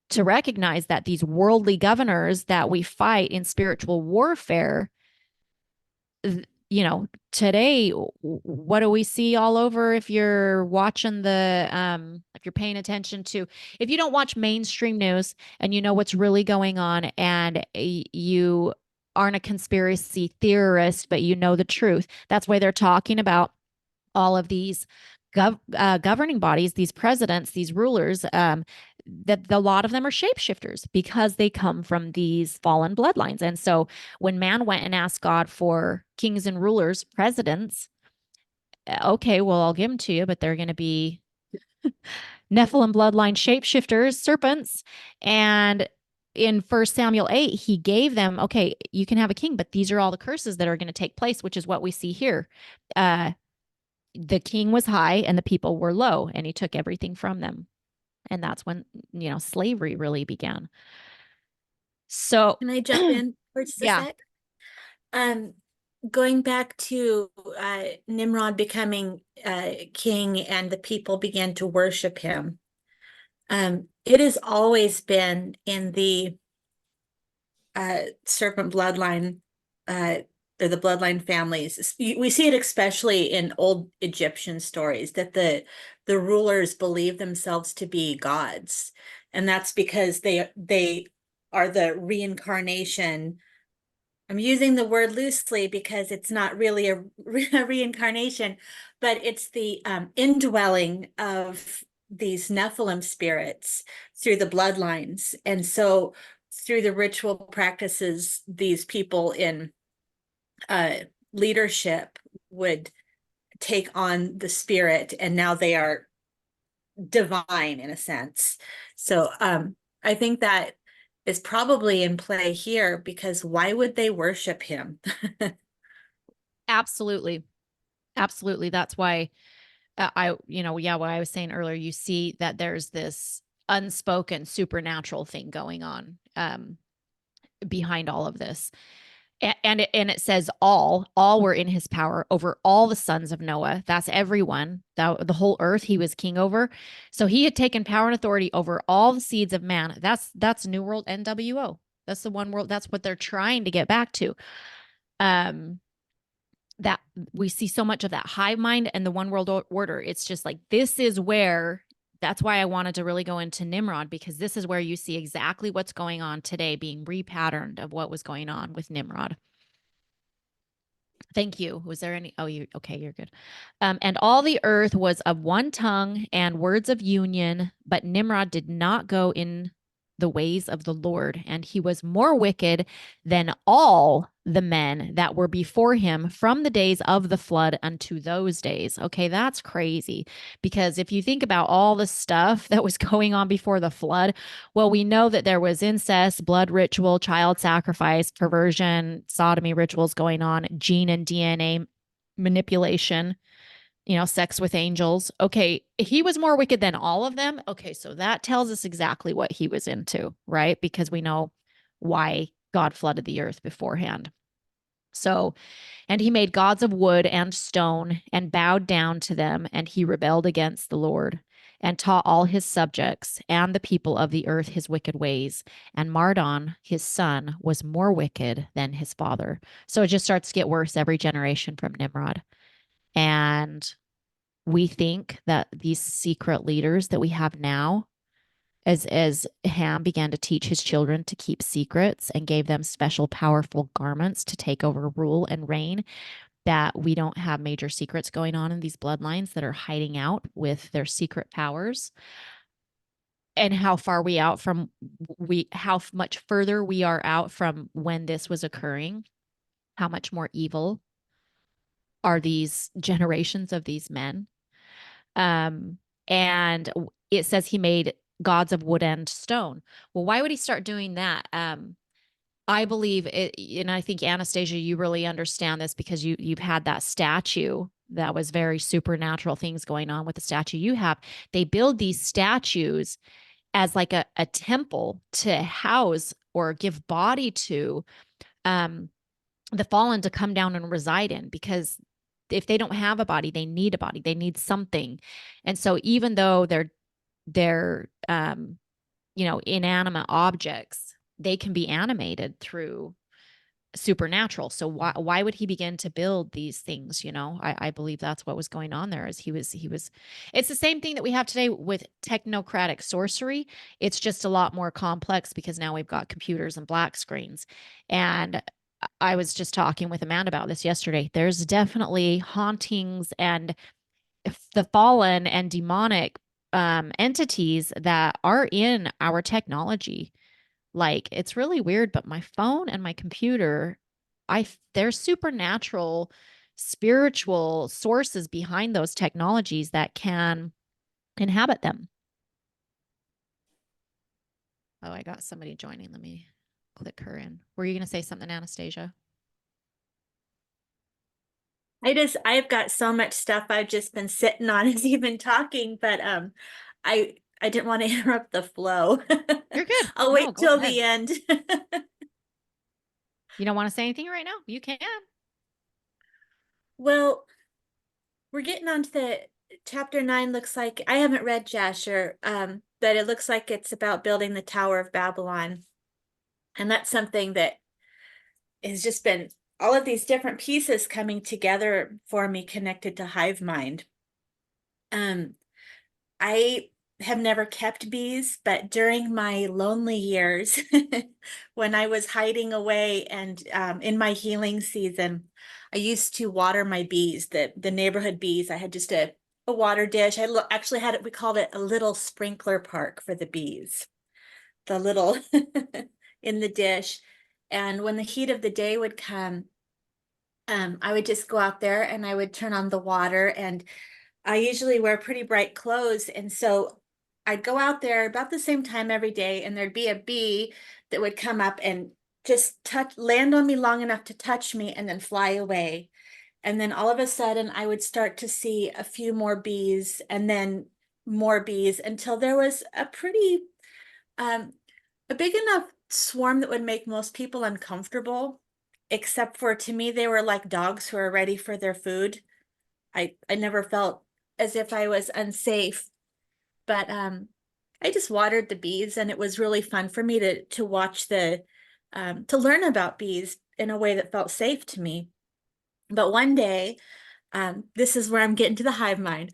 to recognize that these worldly governors that we fight in spiritual warfare, today, what do we see all over? If you're watching if you're paying attention to, if you don't watch mainstream news and you know what's really going on, and you aren't a conspiracy theorist, but you know the truth, that's why they're talking about all of these governing bodies, these presidents, these rulers, that a lot of them are shapeshifters because they come from these fallen bloodlines. And so when man went and asked God for kings and rulers, presidents, okay, well, I'll give them to you, but they're going to be Nephilim bloodline shapeshifters, serpents. And in 1 Samuel 8, he gave them, okay, you can have a king, but these are all the curses that are going to take place, which is what we see here. The king was high and the people were low, and he took everything from them. And that's when, slavery really began. So can I jump in for just a yeah. sec? Going back to Nimrod becoming king and the people began to worship him. It has always been in the serpent bloodline, or the bloodline families. We see it especially in old Egyptian stories, that the rulers believe themselves to be gods, and that's because they are the reincarnation. I'm using the word loosely because it's not really a reincarnation, but it's the indwelling of these Nephilim spirits through the bloodlines. And so through the ritual practices, these people in leadership would take on the spirit, and now they are divine in a sense. So I think that is probably in play here, because why would they worship him? Absolutely. Absolutely. That's why what I was saying earlier, you see that there's this unspoken supernatural thing going on behind all of this. And it says all were in his power over all the sons of Noah. That's everyone, the whole earth he was king over. So he had taken power and authority over all the seeds of man. That's New World NWO. That's the one world. That's what they're trying to get back to. That we see so much of that hive mind and the one world order. It's just like, this is where, that's why I wanted to really go into Nimrod, because this is where you see exactly what's going on today being repatterned of what was going on with Nimrod. Thank you. Was there any? Oh, okay, you're good. And all the earth was of one tongue and words of union, but Nimrod did not go in the ways of the Lord, and he was more wicked than all the men that were before him from the days of the flood unto those days. Okay, that's crazy, because if you think about all the stuff that was going on before the flood, well, we know that there was incest, blood ritual, child sacrifice, perversion, sodomy rituals going on, gene and DNA manipulation, sex with angels. Okay, he was more wicked than all of them. Okay, so that tells us exactly what he was into, right? Because we know why God flooded the earth beforehand. So, and he made gods of wood and stone and bowed down to them, and he rebelled against the Lord and taught all his subjects and the people of the earth his wicked ways. And Mardon, his son, was more wicked than his father. So it just starts to get worse every generation from Nimrod. And we think that these secret leaders that we have now, as Ham began to teach his children to keep secrets and gave them special powerful garments to take over rule and reign, that we don't have major secrets going on in these bloodlines that are hiding out with their secret powers. And how far how much further we are out from when this was occurring, how much more evil are these generations of these men. And it says he made gods of wood and stone. Well, why would he start doing that? I believe it, and I think Anastasia, you really understand this because you've had that statue that was very supernatural things going on with the statue you have. They build these statues as like a temple to house or give body to the fallen to come down and reside in, because if they don't have a body, they need a body, they need something. And so even though they're inanimate objects, they can be animated through supernatural. So why would he begin to build these things? I believe that's what was going on there. Is he was it's the same thing that we have today with technocratic sorcery. It's just a lot more complex because now we've got computers and black screens. And I was just talking with a man about this yesterday. There's definitely hauntings and the fallen and demonic entities that are in our technology. Like, it's really weird, but my phone and my computer, there's supernatural, spiritual sources behind those technologies that can inhabit them. Oh, I got somebody joining. Let me click her in. Were you going to say something, Anastasia? I've got so much stuff I've just been sitting on as you've been talking, but I didn't want to interrupt the flow. You're good. I'll No, wait go till ahead. the end. You don't want to say anything right now? You can. Well, we're getting on to the chapter 9. Looks like I haven't read Jasher, but it looks like it's about building the Tower of Babylon. And that's something that has just been all of these different pieces coming together for me, connected to hive mind. I have never kept bees, but during my lonely years, when I was hiding away and in my healing season, I used to water my bees, the neighborhood bees. I had just a water dish. I actually had it, we called it a little sprinkler park for the bees, the little in the dish. And when the heat of the day would come, I would just go out there and I would turn on the water, and I usually wear pretty bright clothes. And so I'd go out there about the same time every day, and there'd be a bee that would come up and just land on me long enough to touch me and then fly away. And then all of a sudden I would start to see a few more bees and then more bees until there was a big enough swarm that would make most people uncomfortable, except for, to me, they were like dogs who are ready for their food. I never felt as if I was unsafe, but I just watered the bees, and it was really fun for me to watch to learn about bees in a way that felt safe to me. But one day, this is where I'm getting to the hive mind.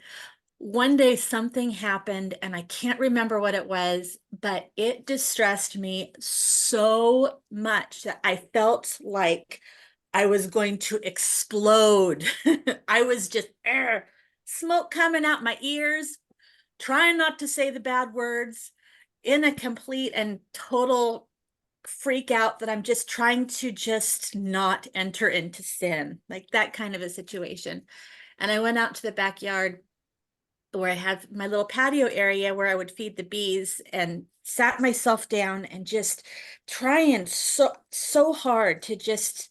One day something happened, and I can't remember what it was, but it distressed me so much that I felt like I was going to explode. I was just smoke coming out my ears, trying not to say the bad words, in a complete and total freak out that I'm just trying to just not enter into sin, like that kind of a situation. And I went out to the backyard where I have my little patio area where I would feed the bees, and sat myself down and just trying so hard to just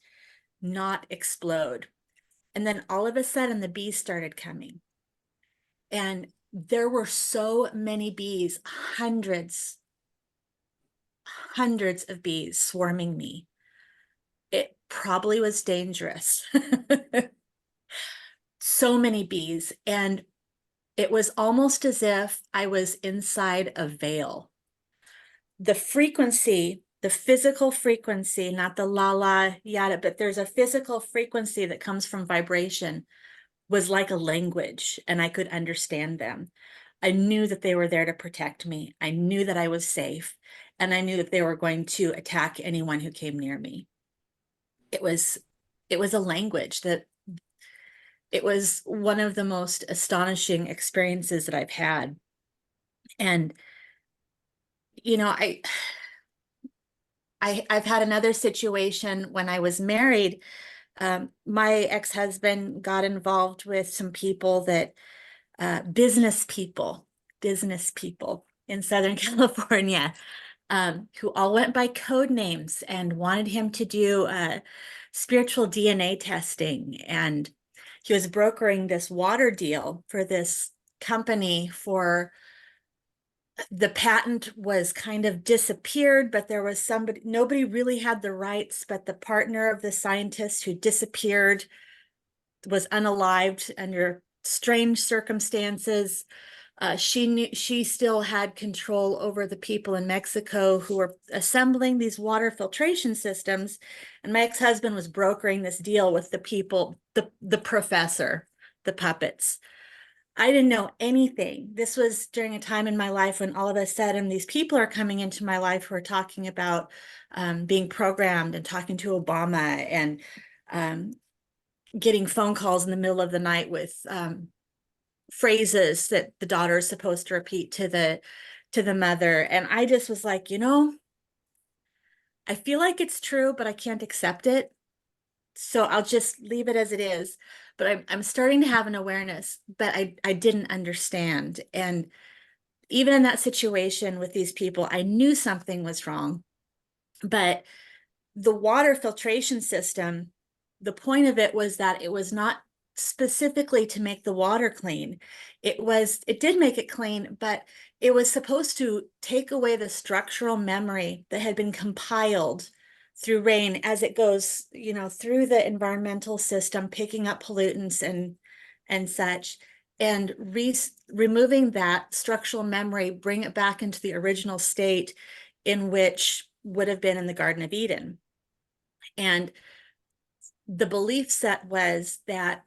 not explode. And then all of a sudden the bees started coming, and there were so many bees, hundreds of bees swarming me. It probably was dangerous. So many bees, and it was almost as if I was inside a veil. The frequency, the physical frequency, not the la la yada, but there's a physical frequency that comes from vibration, was like a language, and I could understand them. I knew that they were there to protect me. I knew that I was safe, and I knew that they were going to attack anyone who came near me. It was a language that, it was one of the most astonishing experiences that I've had. And, I've had another situation when I was married. My ex-husband got involved with some people that, business people in Southern California, who all went by code names and wanted him to do spiritual DNA testing. And he was brokering this water deal for this company for the patent was kind of disappeared, but there was somebody, nobody really had the rights, but the partner of the scientist who disappeared was unalived under strange circumstances. She still had control over the people in Mexico who were assembling these water filtration systems. And my ex-husband was brokering this deal with the people, the professor, the puppets. I didn't know anything. This was during a time in my life when all of a sudden these people are coming into my life who are talking about being programmed and talking to Obama and getting phone calls in the middle of the night with phrases that the daughter is supposed to repeat to the mother. And I just was like, I feel like it's true, but I can't accept it. So I'll just leave it as it is. But I'm starting to have an awareness, but I didn't understand. And even in that situation with these people, I knew something was wrong. But the water filtration system, the point of it was that it was not specifically to make the water clean. It did make it clean, but it was supposed to take away the structural memory that had been compiled through rain as it goes, through the environmental system, picking up pollutants and such, and removing that structural memory, bring it back into the original state in which would have been in the Garden of Eden. And the belief set was that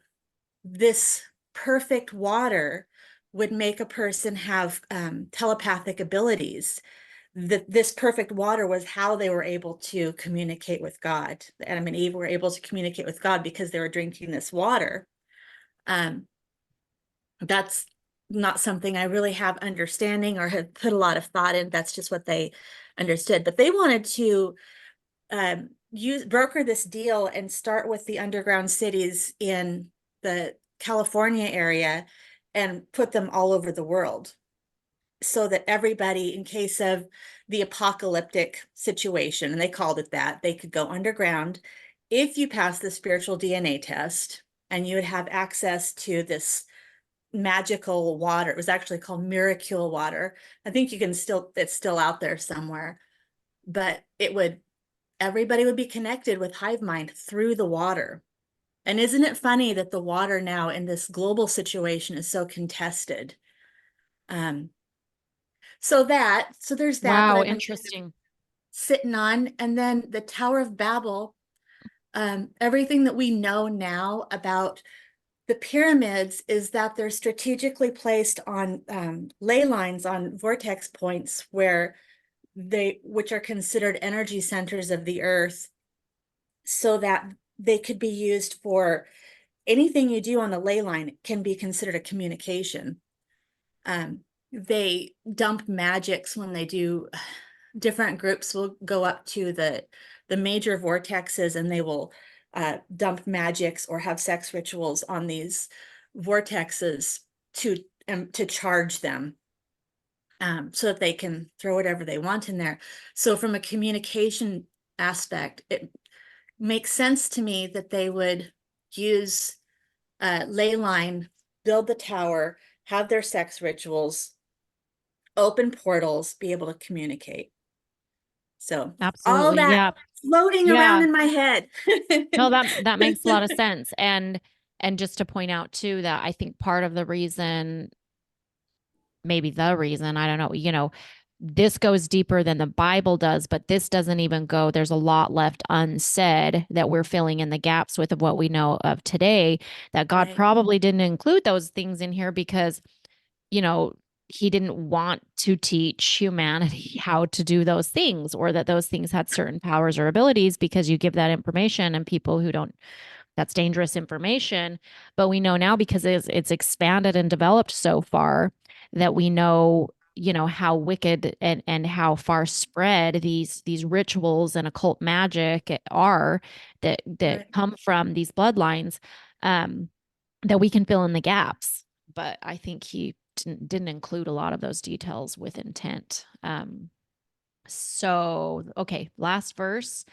this perfect water would make a person have telepathic abilities. That this perfect water was how they were able to communicate with God. Adam and Eve were able to communicate with God because they were drinking this water. That's not something I really have understanding or have put a lot of thought in. That's just what they understood. But they wanted to broker this deal and start with the underground cities in the California area and put them all over the world so that everybody, in case of the apocalyptic situation, and they called it that, they could go underground. If you pass the spiritual DNA test, and you would have access to this magical water. It was actually called Miracule water. I think it's still out there somewhere, but everybody would be connected with hive mind through the water. And isn't it funny that the water now in this global situation is so contested? So there's that Wow, I've been interesting. sitting on. And then the Tower of Babel, everything that we know now about the pyramids is that they're strategically placed on ley lines on vortex points which are considered energy centers of the earth, so that they could be used for anything you do on a ley line can be considered a communication. They dump magics when they do. Different groups will go up to the major vortexes and they will dump magics or have sex rituals on these vortexes to charge them, so that they can throw whatever they want in there. So from a communication aspect, it makes sense to me that they would use ley line, build the tower, have their sex rituals, open portals, be able to communicate. So all Absolutely. that Yeah. floating Yeah. around in my head. No, that makes a lot of sense. And just to point out too, that I think part of the reason, maybe the reason, I don't know, this goes deeper than the Bible does, but this doesn't even go, there's a lot left unsaid that we're filling in the gaps with of what we know of today, that God Right. probably didn't include those things in here because, he didn't want to teach humanity how to do those things, or that those things had certain powers or abilities, because you give that information and people who don't, that's dangerous information. But we know now, because it's expanded and developed so far, that we know, how wicked and how far spread these rituals and occult magic are, that Right. come from these bloodlines, that we can fill in the gaps. But I think he didn't include a lot of those details with intent. So, okay, last verse.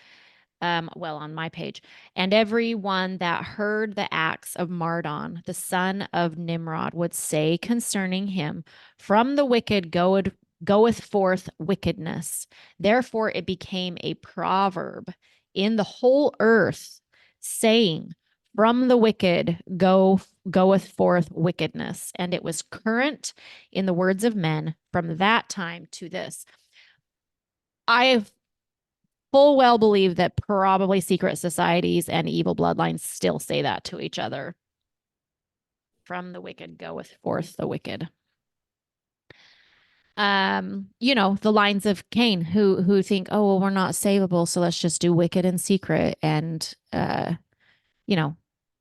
well, on my page, and everyone that heard the acts of Mardon, the son of Nimrod, would say concerning him, from the wicked goeth forth wickedness. Therefore it became a proverb in the whole earth, saying, from the wicked goeth forth wickedness. And it was current in the words of men from that time to this. I full well believe that probably secret societies and evil bloodlines still say that to each other. From the wicked goeth forth the wicked. The lines of Cain who think, oh, well, we're not savable, so let's just do wicked in secret. And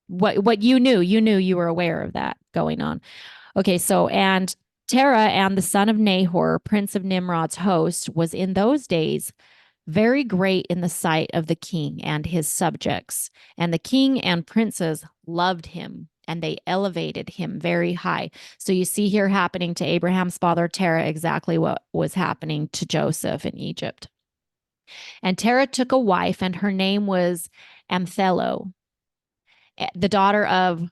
what you knew you were aware of that going on. Okay, so and Terah and the son of Nahor, prince of Nimrod's host, was in those days very great in the sight of the king and his subjects. And the king and princes loved him, and they elevated him very high. So you see here happening to Abraham's father Terah exactly what was happening to Joseph in Egypt. And Terah took a wife, and her name was Amthelo, the daughter of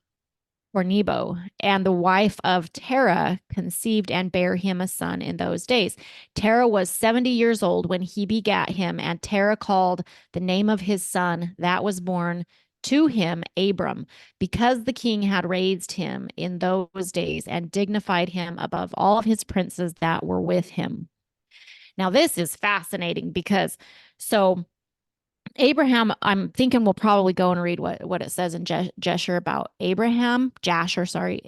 Nebo, and the wife of Terah conceived and bare him a son in those days. Terah was 70 years old when he begat him, and Terah called the name of his son that was born to him Abram, because the king had raised him in those days and dignified him above all of his princes that were with him. Now, this is fascinating because Abraham, I'm thinking we'll probably go and read what it says in Jasher about Jasher, sorry,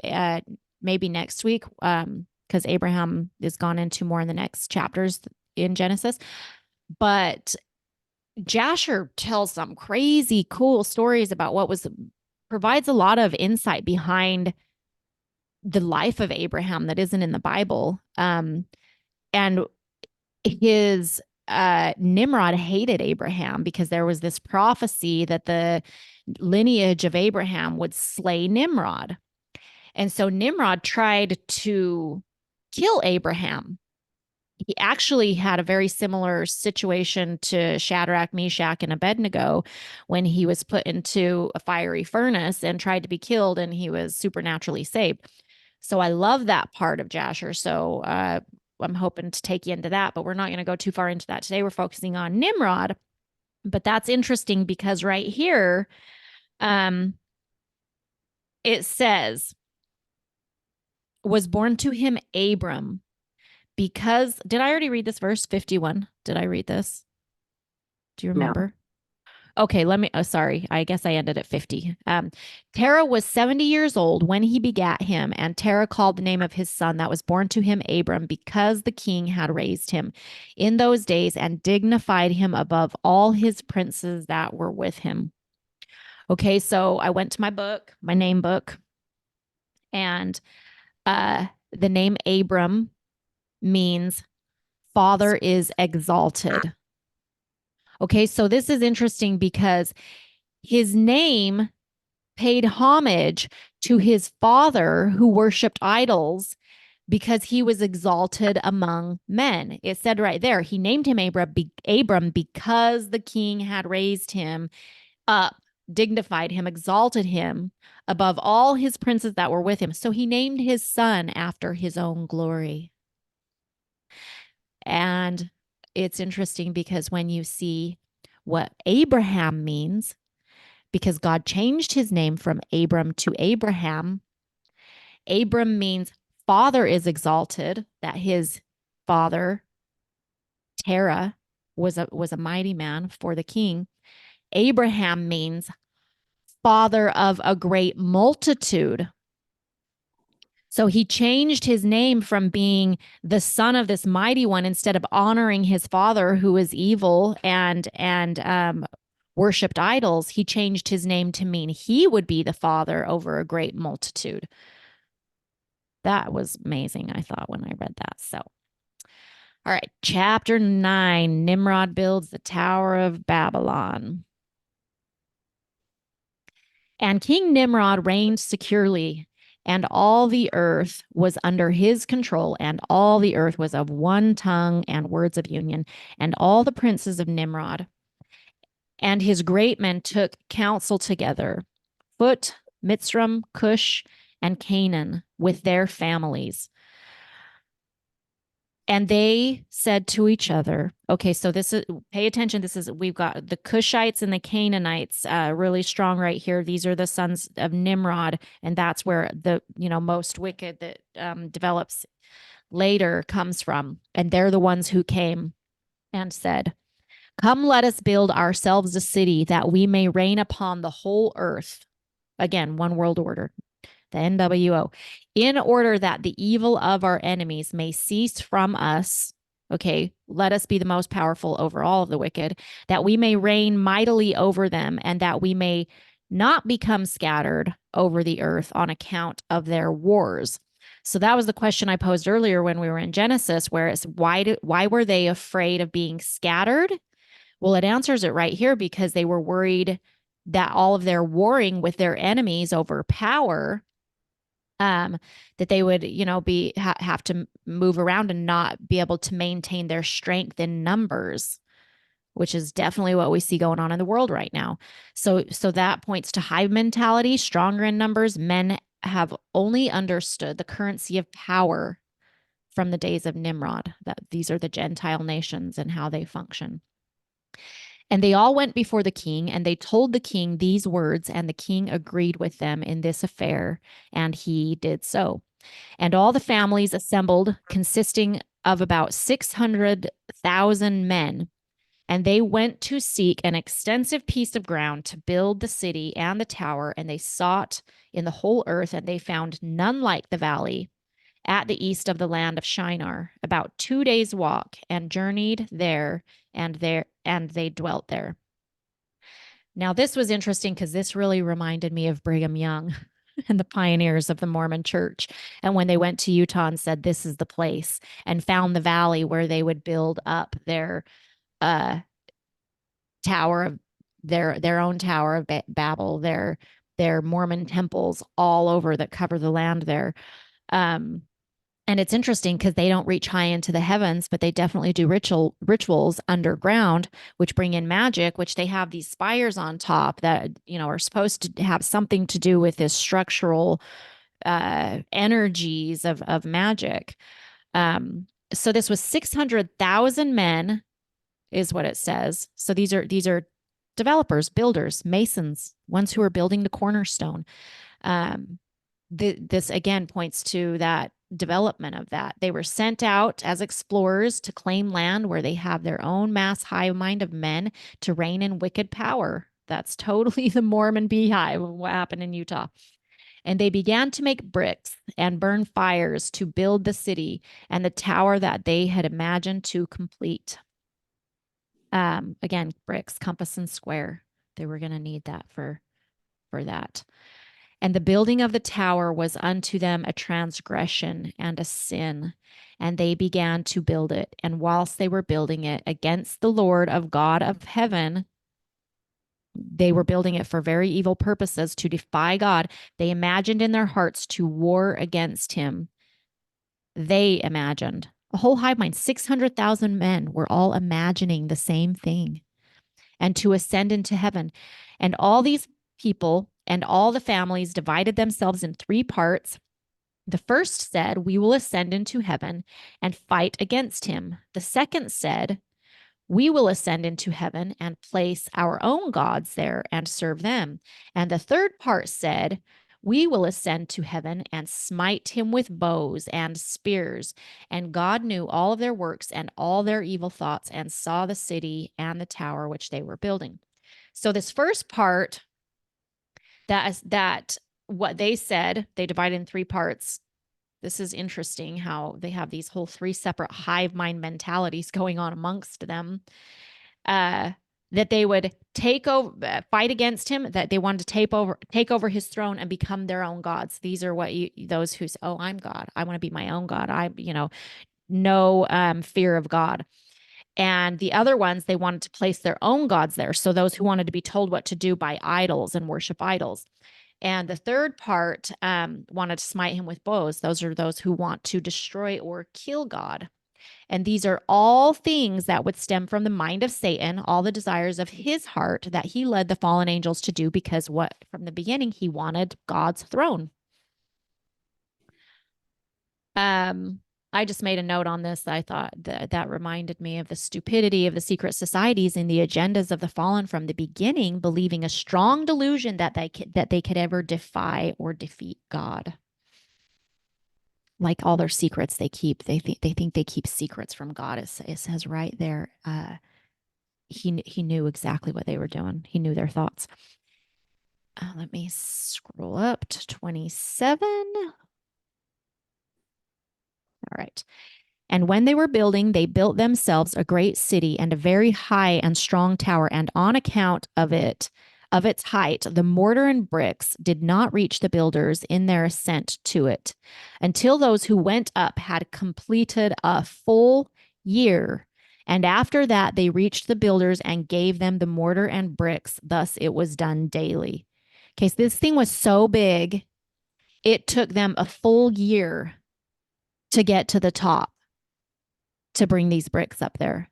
maybe next week, because Abraham is gone into more in the next chapters in Genesis. But Jasher tells some crazy cool stories about provides a lot of insight behind the life of Abraham that isn't in the Bible. And his Nimrod hated Abraham because there was this prophecy that the lineage of Abraham would slay Nimrod. And so Nimrod tried to kill Abraham. He actually had a very similar situation to Shadrach, Meshach, and Abednego when he was put into a fiery furnace and tried to be killed, and he was supernaturally saved. So I love that part of Jasher. So I'm hoping to take you into that, but we're not going to go too far into that today. We're focusing on Nimrod, but that's interesting because right here, it says, was born to him Abram, because, did I already read this verse 51? Did I read this? Do you remember? Okay, sorry. I guess I ended at 50. Terah was 70 years old when he begat him, and Terah called the name of his son that was born to him Abram, because the king had raised him in those days and dignified him above all his princes that were with him. Okay, so I went to my name book, and the name Abram means father is exalted. Okay, so this is interesting because his name paid homage to his father who worshiped idols because he was exalted among men. It said right there, he named him Abram because the king had raised him up, dignified him, exalted him above all his princes that were with him. So he named his son after his own glory. And it's interesting because when you see what Abraham means, because God changed his name from Abram to Abraham, Abram means father is exalted, that his father, Terah, was a mighty man for the king. Abraham means father of a great multitude. So he changed his name from being the son of this mighty one, instead of honoring his father who is evil and worshipped idols. He changed his name to mean he would be the father over a great multitude. That was amazing, I thought, when I read that. So, all right, chapter 9, Nimrod builds the Tower of Babylon. And King Nimrod reigned securely, and all the earth was under his control, and all the earth was of one tongue and words of union. And all the princes of Nimrod And his great men took counsel together, Phut, Mitzram, Cush, and Canaan with their families. And they said to each other, okay, so this is, pay attention. We've got the Cushites and the Canaanites really strong right here. These are the sons of Nimrod. And that's where the, most wicked that develops later comes from. And they're the ones who came and said, come, let us build ourselves a city that we may reign upon the whole earth. Again, one world order, the NWO, in order that the evil of our enemies may cease from us. Okay, let us be the most powerful over all of the wicked, that we may reign mightily over them, and that we may not become scattered over the earth on account of their wars. So that was the question I posed earlier when we were in Genesis, where it's why were they afraid of being scattered? Well, it answers it right here, because they were worried that all of their warring with their enemies over power, that they would, have to move around and not be able to maintain their strength in numbers, which is definitely what we see going on in the world right now. So that points to hive mentality, stronger in numbers. Men have only understood the currency of power from the days of Nimrod, that these are the Gentile nations and how they function. And they all went before the king, and they told the king these words, and the king agreed with them in this affair, and he did so. And all the families assembled, consisting of about 600,000 men, and they went to seek an extensive piece of ground to build the city and the tower, and they sought in the whole earth, and they found none like the valley at the east of the land of Shinar, about 2 days' walk, and journeyed there, and they dwelt there. Now, this was interesting because this really reminded me of Brigham Young and the pioneers of the Mormon church. And when they went to Utah and said, this is the place, and found the valley where they would build up their tower of their own Tower of Babel, their Mormon temples all over that cover the land there. And it's interesting because they don't reach high into the heavens, but they definitely do rituals underground, which bring in magic, which they have these spires on top that, are supposed to have something to do with this structural energies of magic. So this was 600,000 men is what it says. So these are developers, builders, masons, ones who are building the cornerstone. This again points to that development of that. They were sent out as explorers to claim land where they have their own mass hive mind of men to reign in wicked power. That's totally the Mormon beehive of what happened in Utah. And they began to make bricks and burn fires to build the city and the tower that they had imagined to complete. Again, bricks, compass, and square. They were going to need that for that. And the building of the tower was unto them a transgression and a sin. And they began to build it. And whilst they were building it against the Lord of God of heaven, they were building it for very evil purposes, to defy God. They imagined in their hearts to war against him. They imagined. A whole hive mind, 600,000 men were all imagining the same thing. And to ascend into heaven. And all these people and all the families divided themselves in 3 parts. The first said, we will ascend into heaven and fight against him. The second said, we will ascend into heaven and place our own gods there and serve them. And the third part said, we will ascend to heaven and smite him with bows and spears. And God knew all of their works and all their evil thoughts, and saw the city and the tower which they were building. So this first part, that what they said, they divided in 3 parts. This is interesting how they have these whole 3 separate hive mind mentalities going on amongst them. That they would take over, fight against him, that they wanted to take over his throne and become their own gods. These are what those who say, oh, I'm God. I want to be my own God. No fear of God. And the other ones, they wanted to place their own gods there. So those who wanted to be told what to do by idols and worship idols. And the third part wanted to smite him with bows. Those are those who want to destroy or kill God. And these are all things that would stem from the mind of Satan, all the desires of his heart that he led the fallen angels to do, because what from the beginning he wanted God's throne. I just made a note on this. I thought that reminded me of the stupidity of the secret societies and the agendas of the fallen from the beginning, believing a strong delusion that they could ever defy or defeat God. Like all their secrets they keep, they think they keep secrets from God. It says right there, he knew exactly what they were doing. He knew their thoughts. Let me scroll up to 27. All right. And when they were building, they built themselves a great city and a very high and strong tower. And on account of its height, the mortar and bricks did not reach the builders in their ascent to it, until those who went up had completed a full year. And after that, they reached the builders and gave them the mortar and bricks. Thus it was done daily. Okay, so this thing was so big, it took them a full year to get to the top, to bring these bricks up there.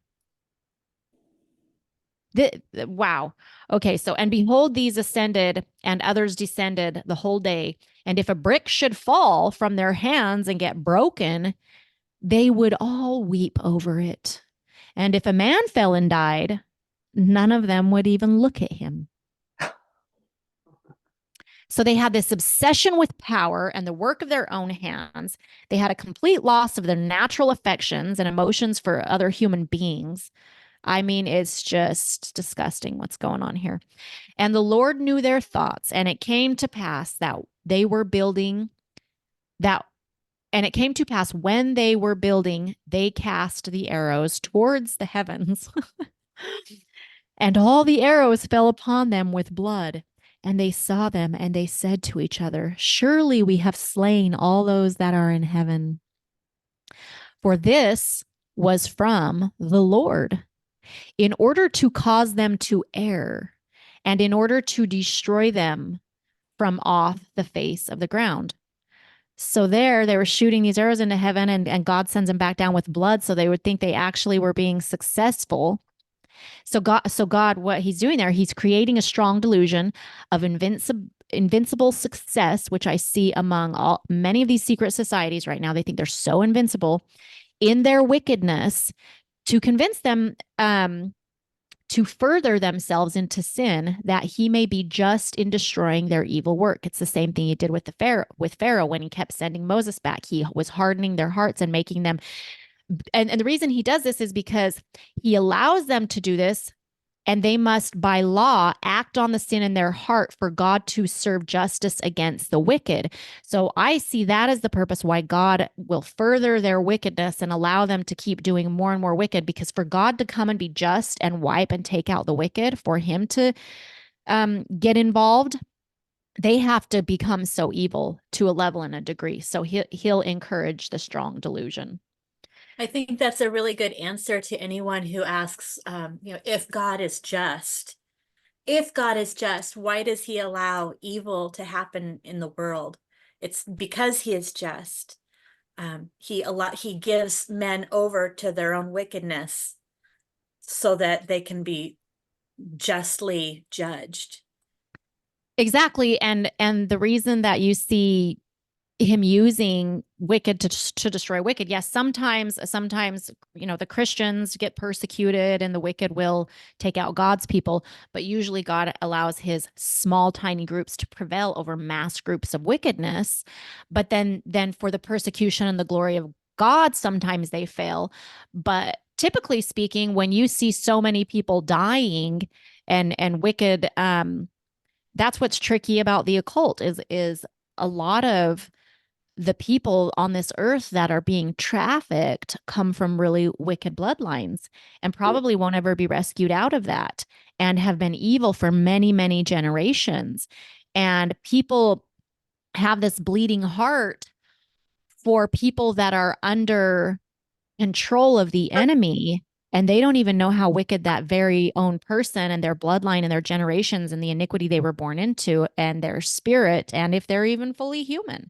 Wow. Okay, so, and behold, these ascended and others descended the whole day. And if a brick should fall from their hands and get broken, they would all weep over it. And if a man fell and died, none of them would even look at him. So they had this obsession with power and the work of their own hands. They had a complete loss of their natural affections and emotions for other human beings. I mean, it's just disgusting what's going on here. And the Lord knew their thoughts, and it came to pass that they were building that. And it came to pass when they were building, they cast the arrows towards the heavens. And all the arrows fell upon them with blood. And they saw them, and they said to each other, surely we have slain all those that are in heaven. For this was from the Lord, in order to cause them to err, and in order to destroy them from off the face of the ground. So they were shooting these arrows into heaven, and God sends them back down with blood, so they would think they actually were being successful. So God, what he's doing there, he's creating a strong delusion of invincible success, which I see among many of these secret societies right now. They think they're so invincible in their wickedness, to convince them to further themselves into sin, that he may be just in destroying their evil work. It's the same thing he did with Pharaoh when he kept sending Moses back. He was hardening their hearts and making them. And the reason he does this is because he allows them to do this, and they must, by law, act on the sin in their heart for God to serve justice against the wicked. So I see that as the purpose why God will further their wickedness and allow them to keep doing more and more wicked, because for God to come and be just and wipe and take out the wicked, for him to get involved, they have to become so evil to a level and a degree. So he'll encourage the strong delusion. I think that's a really good answer to anyone who asks, if God is just, why does he allow evil to happen in the world? It's because he is just. He gives men over to their own wickedness so that they can be justly judged. Exactly. And the reason that you see him using wicked to destroy wicked. Yes, sometimes, the Christians get persecuted and the wicked will take out God's people, but usually God allows his small, tiny groups to prevail over mass groups of wickedness. But then for the persecution and the glory of God, sometimes they fail. But typically speaking, when you see so many people dying and wicked, that's what's tricky about the occult is a lot of the people on this earth that are being trafficked come from really wicked bloodlines and probably won't ever be rescued out of that, and have been evil for many, many generations. And people have this bleeding heart for people that are under control of the enemy, and they don't even know how wicked that very own person and their bloodline and their generations and the iniquity they were born into and their spirit, and if they're even fully human.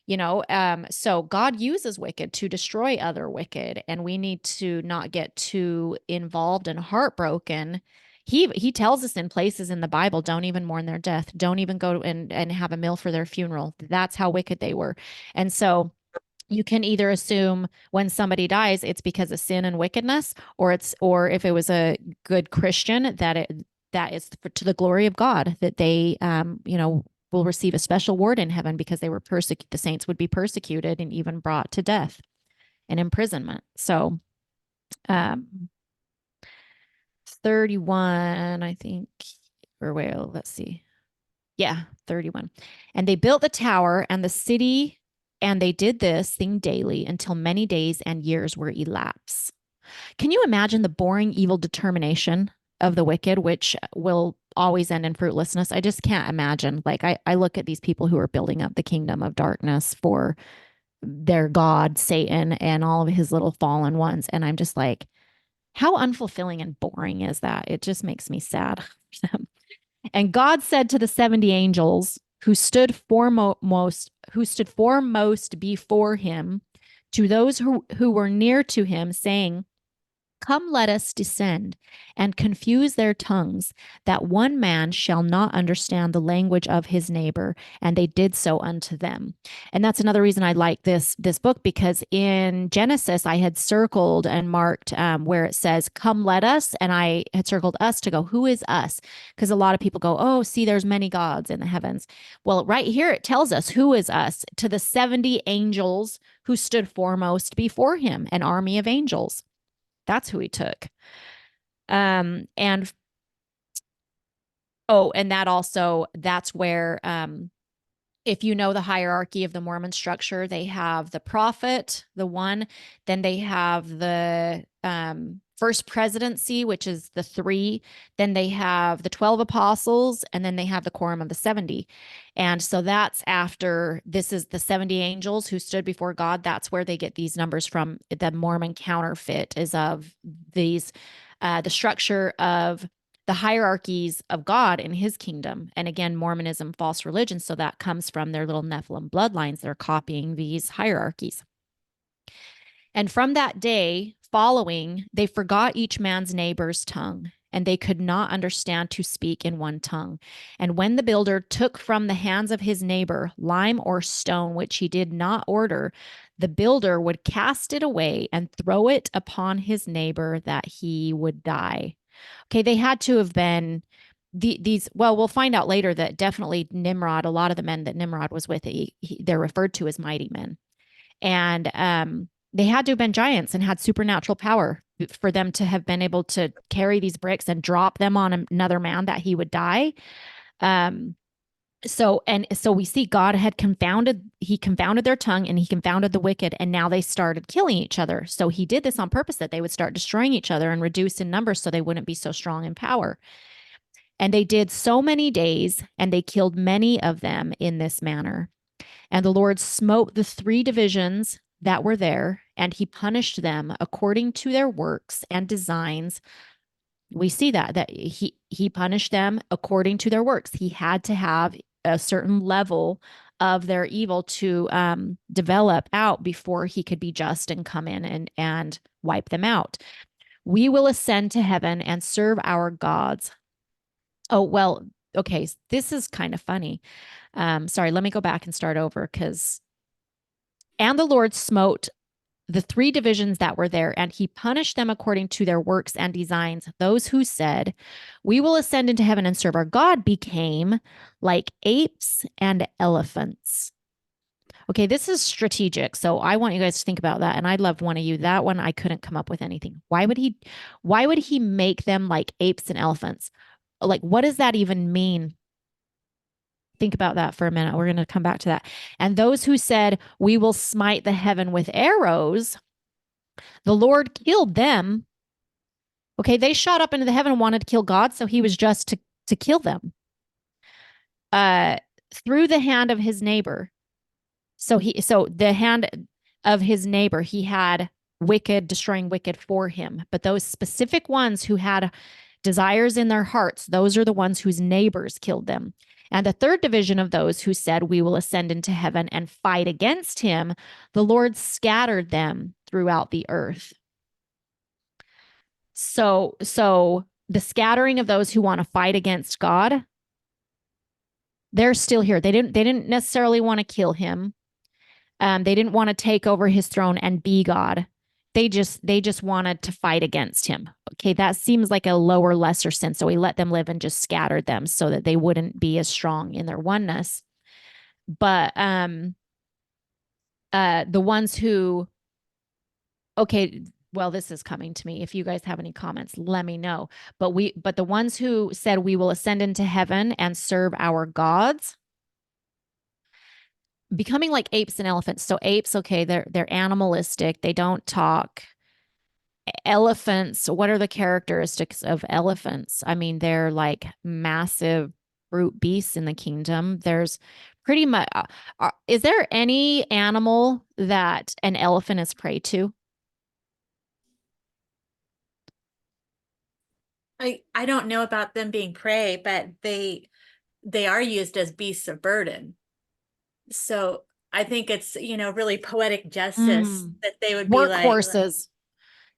So God uses wicked to destroy other wicked, and we need to not get too involved and heartbroken. He tells us in places in the Bible, don't even mourn their death. Don't even go and have a meal for their funeral. That's how wicked they were. And so you can either assume when somebody dies, it's because of sin and wickedness, or if it was a good Christian, that is to the glory of God, that they, will receive a special ward in heaven because they were the saints would be persecuted and even brought to death and imprisonment. So, 31, I think, or well, let's see. Yeah, 31. And they built the tower and the city, and they did this thing daily until many days and years were elapsed. Can you imagine the boring, evil determination of the wicked, which will always end in fruitlessness? I just can't imagine. Like, I look at these people who are building up the kingdom of darkness for their God, Satan, and all of his little fallen ones. And I'm just like, how unfulfilling and boring is that? It just makes me sad. And God said to the 70 angels who stood foremost before him, to those who were near to him, saying, "Come, let us descend and confuse their tongues, that one man shall not understand the language of his neighbor." And they did so unto them. And that's another reason I like this book, because in Genesis, I had circled and marked where it says, "Come, let us." And I had circled us to go, who is us? Because a lot of people go, oh, see, there's many gods in the heavens. Well, right here, it tells us who is us, to the 70 angels who stood foremost before him, an army of angels. That's who he took. And that's where, if you know the hierarchy of the Mormon structure, they have the prophet, the one, then they have the first presidency, which is the 3, then they have the 12 apostles, and then they have the quorum of the 70. And so that's after, this is the 70 angels who stood before God. That's where they get these numbers from. The Mormon counterfeit is of these, the structure of the hierarchies of God in his kingdom. And again, Mormonism, false religion. So that comes from their little Nephilim bloodlines. They're copying these hierarchies. And from that day following, they forgot each man's neighbor's tongue, and they could not understand to speak in one tongue. And when the builder took from the hands of his neighbor lime or stone, which he did not order, the builder would cast it away and throw it upon his neighbor, that he would die. Okay, they had to have been these. Well, we'll find out later that definitely Nimrod, a lot of the men that Nimrod was with, they're referred to as mighty men. And they had to have been giants and had supernatural power for them to have been able to carry these bricks and drop them on another man, that he would die. So we see God had confounded their tongue, and he confounded the wicked, and now they started killing each other. So he did this on purpose, that they would start destroying each other and reduce in numbers so they wouldn't be so strong in power. And they did so many days, and they killed many of them in this manner. And the Lord smote the 3 divisions that were there, and he punished them according to their works and designs. We see that he punished them according to their works. He had to have a certain level of their evil to develop out before he could be just and come in and wipe them out. We will ascend to heaven and serve our gods. Oh, well, okay, this is kind of funny. Sorry, let me go back and start over, and the Lord smote the 3 divisions that were there, and he punished them according to their works and designs. Those who said, "We will ascend into heaven and serve our God," became like apes and elephants. Okay, this is strategic. So I want you guys to think about that. And I'd love one of you. That one, I couldn't come up with anything. Why would he make them like apes and elephants? Like, what does that even mean? Think about that for a minute. We're going to come back to that. And those who said, "We will smite the heaven with arrows," the Lord killed them. Okay, they shot up into the heaven and wanted to kill God, so he was just to kill them through the hand of his neighbor. So the hand of his neighbor, he had wicked, destroying wicked for him. But those specific ones who had desires in their hearts, those are the ones whose neighbors killed them. And the third division of those who said, we will ascend into heaven and fight against him, the Lord scattered them throughout the earth. So the scattering of those who want to fight against God, they're still here. They didn't necessarily want to kill him. They didn't want to take over his throne and be God. They just wanted to fight against him. Okay, that seems like a lower, lesser sin. So he let them live and just scattered them so that they wouldn't be as strong in their oneness. But the ones who, okay, well, this is coming to me. If you guys have any comments, let me know. But the ones who said we will ascend into heaven and serve our gods, becoming like apes and elephants. So apes, okay, they're animalistic. They don't talk. Elephants, what are the characteristics of elephants? I mean, they're like massive brute beasts in the kingdom. There's pretty much, is there any animal that an elephant is prey to? I don't know about them being prey, but they are used as beasts of burden. So I think it's, really poetic justice that they would be like, Workhorses,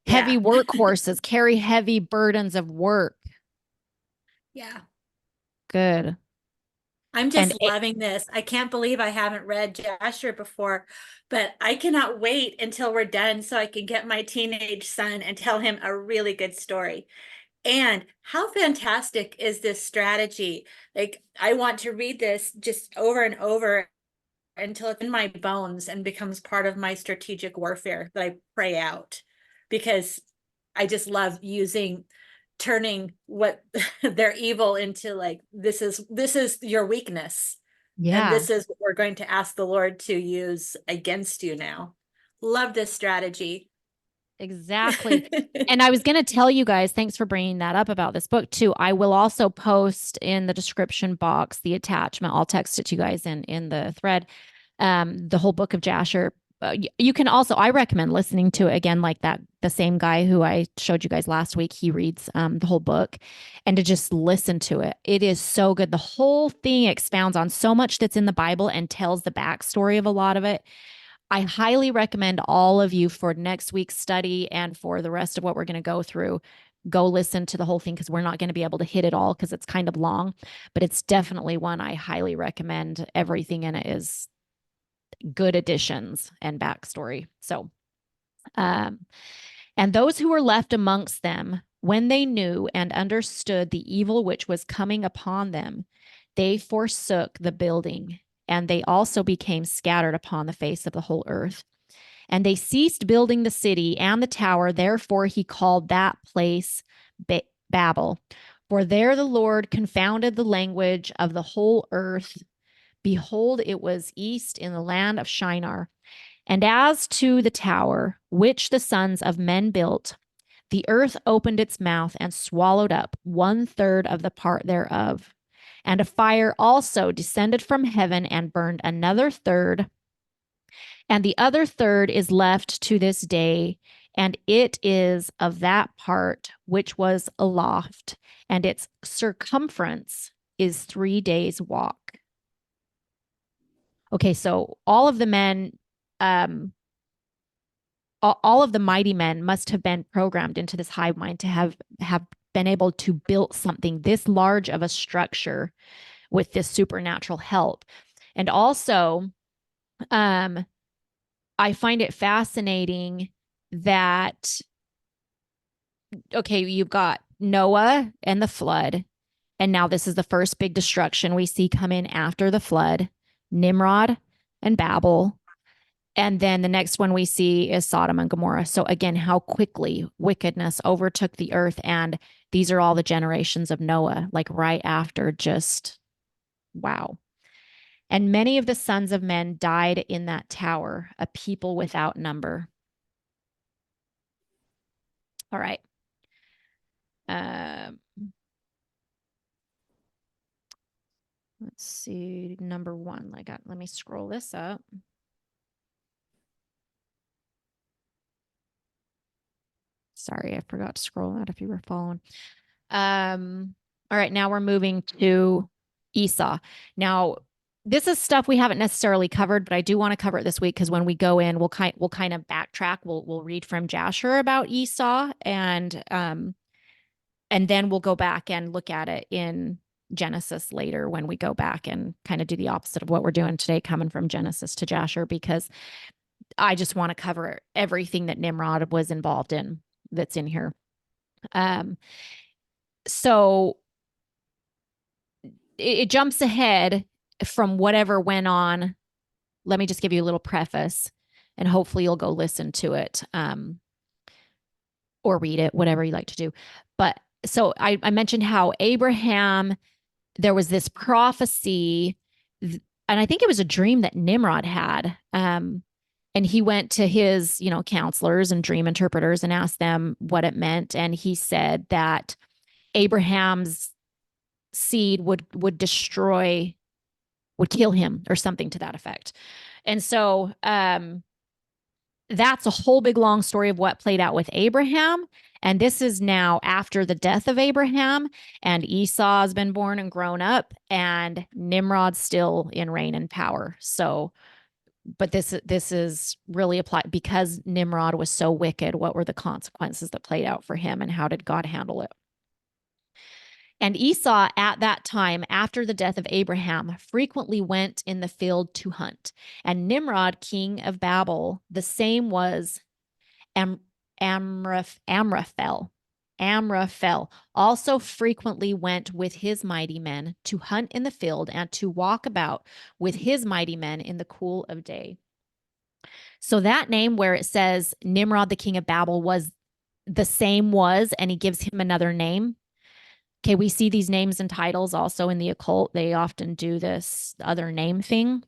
heavy yeah, workhorses carry heavy burdens of work. yeah. Good. I'm And just loving this. I can't believe I haven't read Jasher before, but I cannot wait until we're done so I can get my teenage son and tell him a really good story. And how fantastic is this strategy? Like, I want to read this just over and over until it's in my bones and becomes part of my strategic warfare that I pray out, because I just love turning what their evil into, like, this is your weakness. And yeah, this is what we're going to ask the Lord to use against you now. Love this strategy. exactly. And I was going to tell you guys, thanks for bringing that up about this book too. I will also post in the description box the attachment. I'll text it to you guys in the thread. The whole book of Jasher. You can also, I recommend listening to it again, like that. The same guy who I showed you guys last week, he reads the whole book, and to just listen to it. It is so good. The whole thing expounds on so much that's in the Bible and tells the backstory of a lot of it. I highly recommend all of you for next week's study and for the rest of what we're going to go through. Go listen to the whole thing, because we're not going to be able to hit it all because it's kind of long, but it's definitely one I highly recommend. Everything in it is good additions and backstory. So, and those who were left amongst them, when they knew and understood the evil which was coming upon them, they forsook the building, and they also became scattered upon the face of the whole earth. And they ceased building the city and the tower. Therefore, he called that place Babel. For there the Lord confounded the language of the whole earth. Behold, it was east in the land of Shinar. And as to the tower, which the sons of men built, the earth opened its mouth and swallowed up 1/3 of the part thereof. And a fire also descended from heaven and burned another third. And the other third is left to this day, and it is of that part which was aloft, and its circumference is 3 days' walk. Okay, so all of the men, all of the mighty men must have been programmed into this hive mind to have been able to build something this large of a structure with this supernatural help. And also, I find it fascinating that, okay, you've got Noah and the flood, and now this is the first big destruction we see come in after the flood, Nimrod and Babel. And then the next one we see is Sodom and Gomorrah. So again, how quickly wickedness overtook the earth. And these are all the generations of Noah, like right after, just wow. And many of the sons of men died in that tower, a people without number. All right. Let's see, number 1. Let me scroll this up. Sorry, I forgot to scroll that if you were following. All right, now we're moving to Esau. Now, this is stuff we haven't necessarily covered, but I do want to cover it this week because when we go in, we'll kind of backtrack. We'll read from Jasher about Esau, and then we'll go back and look at it in Genesis later when we go back and kind of do the opposite of what we're doing today, coming from Genesis to Jasher, because I just want to cover everything that Nimrod was involved in that's in here. So it jumps ahead from whatever went on. Let me just give you a little preface, and hopefully you'll go listen to it or read it, whatever you like to do. But so I mentioned how Abraham, there was this prophecy, and I think it was a dream that Nimrod had. And he went to his, counselors and dream interpreters and asked them what it meant. And he said that Abraham's seed would kill him, or something to that effect. And so that's a whole big long story of what played out with Abraham. And this is now after the death of Abraham, and Esau has been born and grown up, and Nimrod's still in reign and power. So, but this is really applied because Nimrod was so wicked. What were the consequences that played out for him, and how did God handle it? And Esau at that time, after the death of Abraham, frequently went in the field to hunt. And Nimrod, king of Babel, the same was Amraphel, also frequently went with his mighty men to hunt in the field and to walk about with his mighty men in the cool of day. So that name where it says Nimrod, the king of Babel, was the same was, and he gives him another name. Okay, we see these names and titles also in the occult. They often do this other name thing.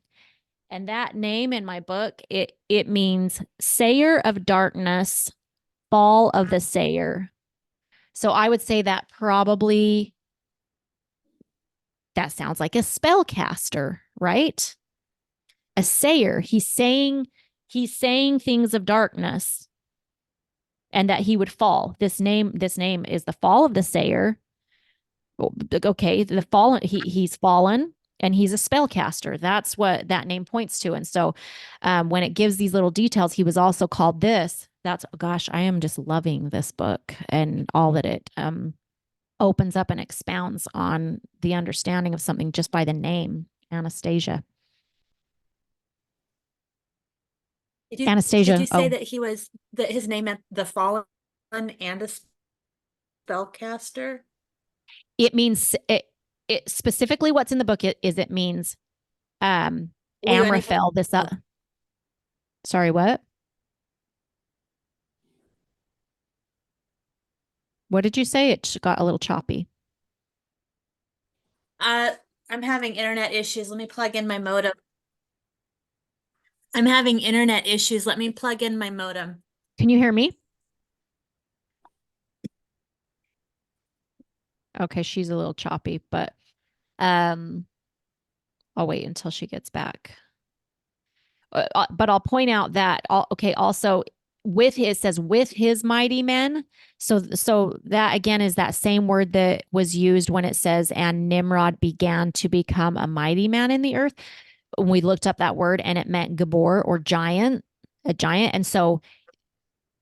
And that name in my book, it means sayer of darkness, fall of the sayer. So I would say that probably that sounds like a spellcaster, right? A sayer. He's saying things of darkness and that he would fall. This name is the fall of the sayer. Okay, the fallen, he's fallen, and he's a spellcaster. That's what that name points to. And so when it gives these little details, he was also called this. Gosh, I am just loving this book and all that it opens up and expounds on the understanding of something just by the name, Anastasia. Anastasia. Did you say that his name meant the fallen and a spellcaster? It means it specifically what's in the book is it means Amraphel. Sorry, what? What did you say? It got a little choppy. I'm having internet issues. Let me plug in my modem. I'm having internet issues. Let me plug in my modem. Can you hear me? Okay, she's a little choppy, but I'll wait until she gets back. But I'll point out that also with his mighty men. So that again is that same word that was used when it says, and Nimrod began to become a mighty man in the earth. We looked up that word, and it meant gibbor, or giant, a giant. And so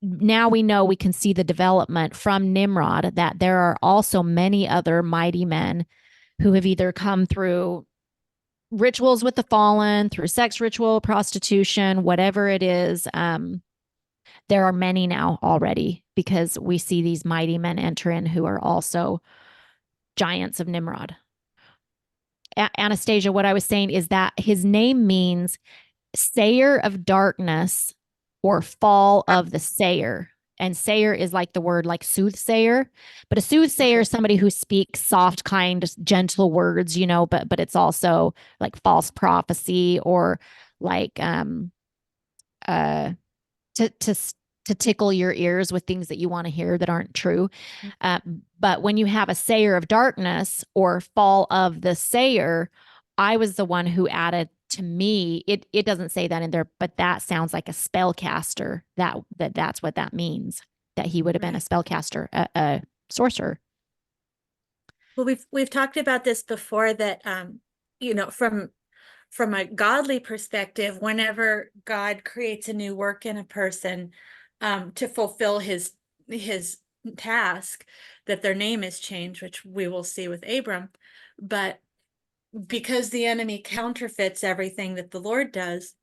now we know, we can see the development from Nimrod, that there are also many other mighty men who have either come through rituals with the fallen, through sex ritual, prostitution, whatever it is. There are many now already, because we see these mighty men enter in who are also giants of Nimrod. Anastasia, what I was saying is that his name means sayer of darkness, or fall of the sayer. And sayer is like the word like soothsayer, but a soothsayer is somebody who speaks soft, kind, gentle words, but it's also like false prophecy, or like to tickle your ears with things that you want to hear that aren't true. But when you have a sayer of darkness, or fall of the sayer, I was the one who added, to me, it doesn't say that in there, but that sounds like a spellcaster. That's what that means, that he would have been a spellcaster, a sorcerer. Well, we've talked about this before that from a godly perspective, whenever God creates a new work in a person to fulfill his task, that their name is changed, which we will see with Abram. But because the enemy counterfeits everything that the Lord does,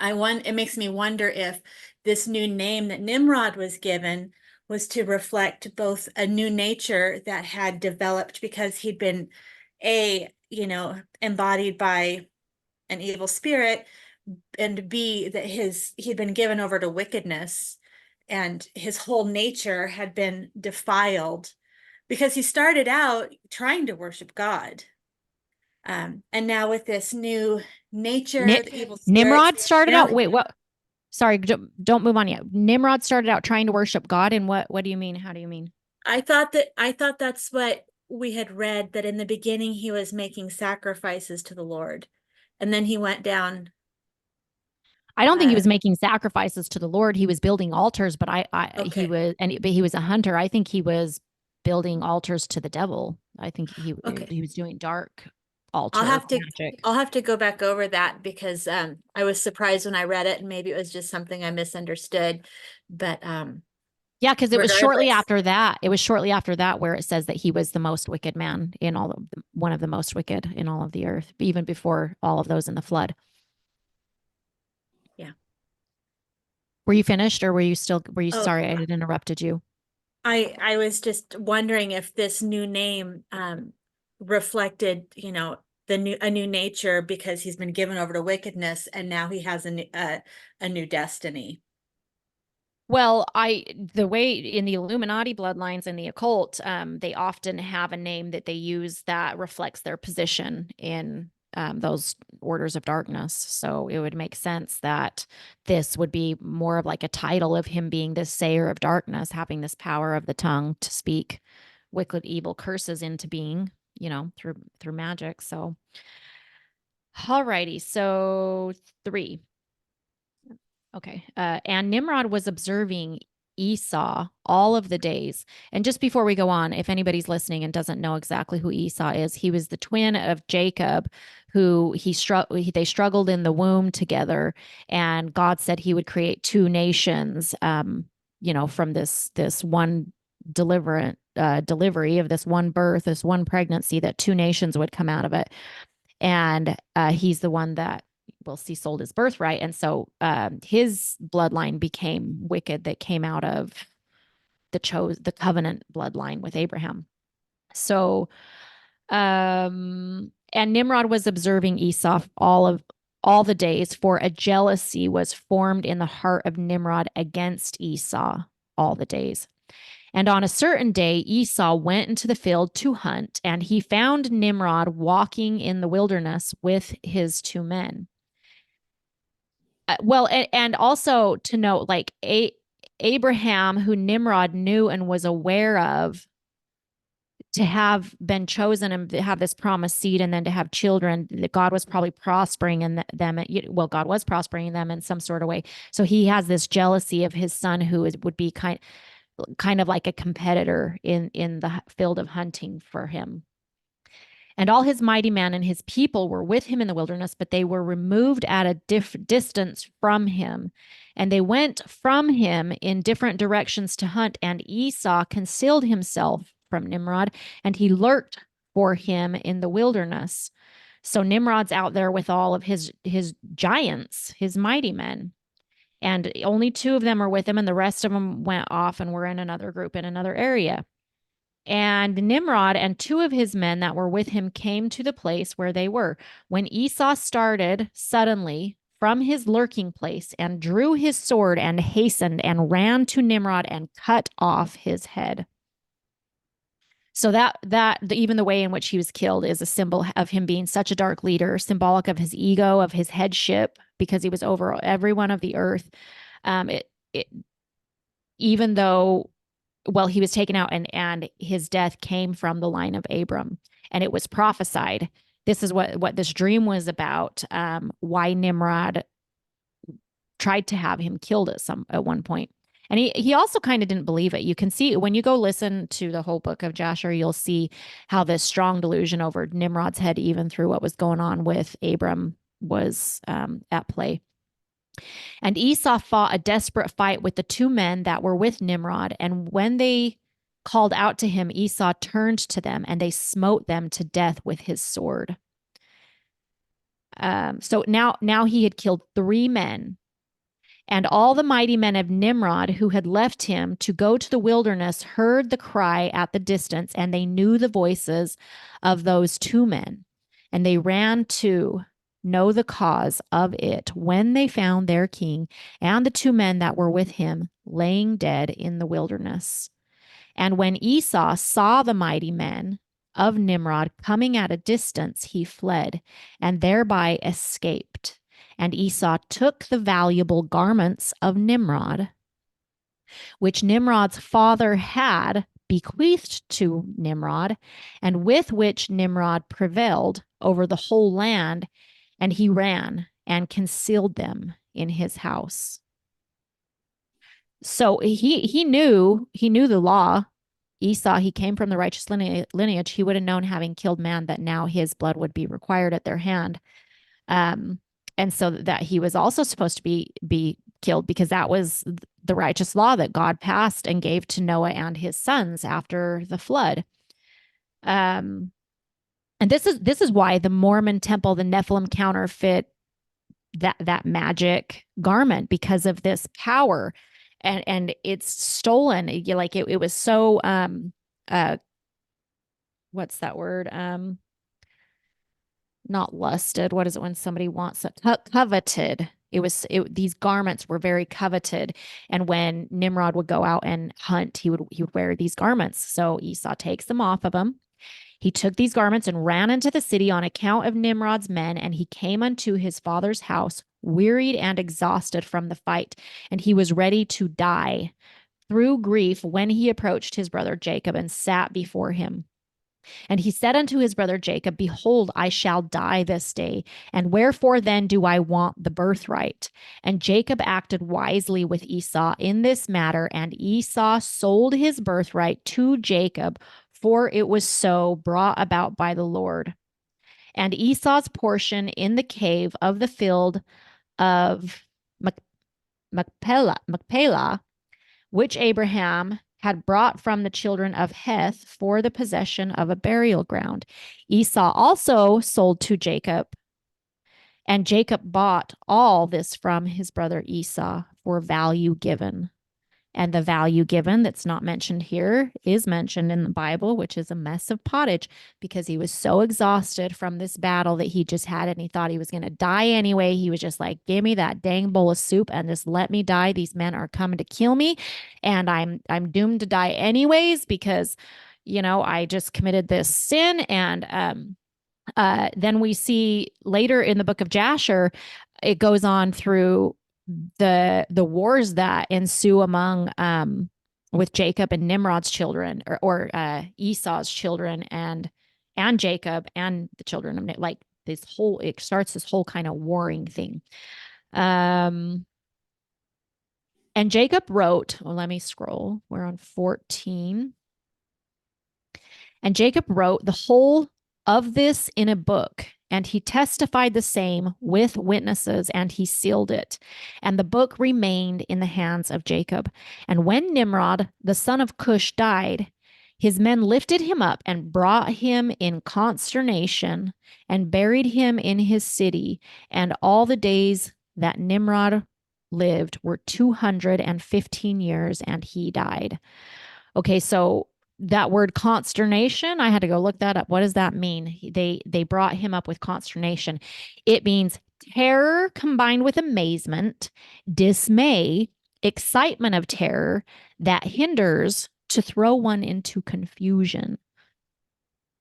it makes me wonder if this new name that Nimrod was given was to reflect both a new nature that had developed because he'd been embodied by an evil spirit, and B, that he'd been given over to wickedness and his whole nature had been defiled because he started out trying to worship God. And now with this new nature, the evil spirit, Nimrod started now, out. Wait, what? Sorry, don't move on yet. Nimrod started out trying to worship God, and what do you mean? How do you mean? I thought that's what we had read, that in the beginning he was making sacrifices to the Lord, and then he went down. I don't think he was making sacrifices to the Lord. He was building altars, but he Okay. he was a hunter. I think he was building altars to the devil. I think he Okay. was doing dark I'll altar have to magic. go back over that because I was surprised when I read it, and maybe it was just something I misunderstood. But Yeah, because it was shortly regardless, after that. It was shortly after that where it says that he was the most wicked man in all of one of the most wicked in all of the earth, even before all of those in the flood. yeah. Were you finished, or were you Oh, sorry I had interrupted you? I was just wondering if this new name reflected, a new nature because he's been given over to wickedness and now he has a new destiny. Well, the way in the Illuminati bloodlines and the occult, they often have a name that they use that reflects their position in those orders of darkness. So it would make sense that this would be more of like a title of him being this sayer of darkness, having this power of the tongue to speak wicked, evil curses into being, through magic. So, alrighty. So 3. Okay. And Nimrod was observing Esau all of the days. And just before we go on, if anybody's listening and doesn't know exactly who Esau is, he was the twin of Jacob, who they struggled in the womb together. And God said he would create two nations, from this one delivery of this one birth, this one pregnancy, that two nations would come out of it. And he's the one that we'll see sold his birthright. And so his bloodline became wicked, that came out of the covenant bloodline with Abraham. So, and Nimrod was observing Esau all the days, for a jealousy was formed in the heart of Nimrod against Esau all the days. And on a certain day, Esau went into the field to hunt, and he found Nimrod walking in the wilderness with his two men. And also to note, like Abraham, who Nimrod knew and was aware of, to have been chosen and have this promised seed and then to have children, that God was probably prospering in them. Well, God was prospering them in some sort of way. So he has this jealousy of his son, who would be kind of like a competitor in the field of hunting for him. And all his mighty men and his people were with him in the wilderness, but they were removed at a distance from him. And they went from him in different directions to hunt. And Esau concealed himself from Nimrod, and he lurked for him in the wilderness. So Nimrod's out there with all of his giants, his mighty men. And only 2 of them are with him, and the rest of them went off and were in another group in another area. And Nimrod and 2 of his men that were with him came to the place where they were. When Esau started suddenly from his lurking place and drew his sword and hastened and ran to Nimrod and cut off his head. So even the way in which he was killed is a symbol of him being such a dark leader, symbolic of his ego, of his headship, because he was over everyone of the earth. Even though, well, he was taken out, and his death came from the line of Abram, and it was prophesied. This is what this dream was about. Why Nimrod tried to have him killed at one point. And he also kind of didn't believe it. You can see when you go listen to the whole book of Jasher, you'll see how this strong delusion over Nimrod's head, even through what was going on with Abram, was at play. And Esau fought a desperate fight with the two men that were with Nimrod. And when they called out to him, Esau turned to them and they smote them to death with his sword. So now he had killed 3 men. And all the mighty men of Nimrod who had left him to go to the wilderness heard the cry at the distance, and they knew the voices of those 2 men. And they ran to know the cause of it when they found their king and the 2 men that were with him laying dead in the wilderness. And when Esau saw the mighty men of Nimrod coming at a distance, he fled and thereby escaped. And Esau took the valuable garments of Nimrod, which Nimrod's father had bequeathed to Nimrod, and with which Nimrod prevailed over the whole land, and he ran and concealed them in his house. So he knew the law. Esau, he came from the righteous lineage. He would have known, having killed man, that now his blood would be required at their hand. And so that he was also supposed to be killed, because that was the righteous law that God passed and gave to Noah and his sons after the flood. And this is why the Mormon temple, the Nephilim, counterfeit that magic garment, because of this power, and it's stolen. Like it was so what's that word? Not lusted. What is it when somebody wants it? Coveted. These garments were very coveted. And when Nimrod would go out and hunt, he would wear these garments. So Esau takes them off of him. He took these garments and ran into the city on account of Nimrod's men, and he came unto his father's house, wearied and exhausted from the fight, and he was ready to die through grief when he approached his brother Jacob and sat before him. And he said unto his brother Jacob, Behold, I shall die this day, and wherefore then do I want the birthright? And Jacob acted wisely with Esau in this matter, and Esau sold his birthright to Jacob, for it was so brought about by the Lord. And Esau's portion in the cave of the field of Machpelah, which Abraham had brought from the children of Heth for the possession of a burial ground. Esau also sold to Jacob, and Jacob bought all this from his brother Esau for value given. And the value given that's not mentioned here is mentioned in the Bible, which is a mess of pottage, because he was so exhausted from this battle that he just had it, and he thought he was going to die anyway. He was just like, give me that dang bowl of soup and just let me die. These men are coming to kill me, and I'm doomed to die anyways, because, I just committed this sin. And then we see later in the book of Jasher, it goes on through the wars that ensue among with Jacob and Nimrod's children, or Esau's children, and Jacob and the children of, like, it starts this whole kind of warring thing. And Jacob wrote, well, let me scroll. We're on 14. And Jacob wrote the whole of this in a book, and he testified the same with witnesses, and he sealed it. And the book remained in the hands of Jacob. And when Nimrod, the son of Cush, died, his men lifted him up and brought him in consternation and buried him in his city. And all the days that Nimrod lived were 215 years, and he died. Okay, so that word consternation, I had to go look that up. What does that mean? They brought him up with consternation. It means terror combined with amazement, dismay, excitement of terror that hinders to throw one into confusion.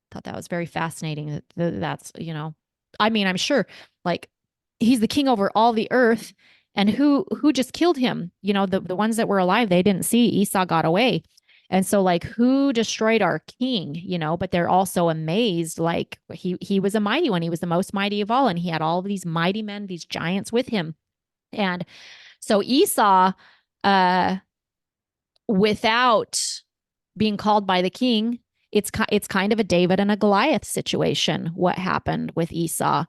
Thought that was very fascinating. That's, I mean, I'm sure, like, he's the king over all the earth, and who just killed him? The ones that were alive, they didn't see. Esau got away. And so, like, who destroyed our king, but they're also amazed, like, he was a mighty one. He was the most mighty of all. And he had all of these mighty men, these giants with him. And so Esau, without being called by the king, it's kind of a David and a Goliath situation, what happened with Esau.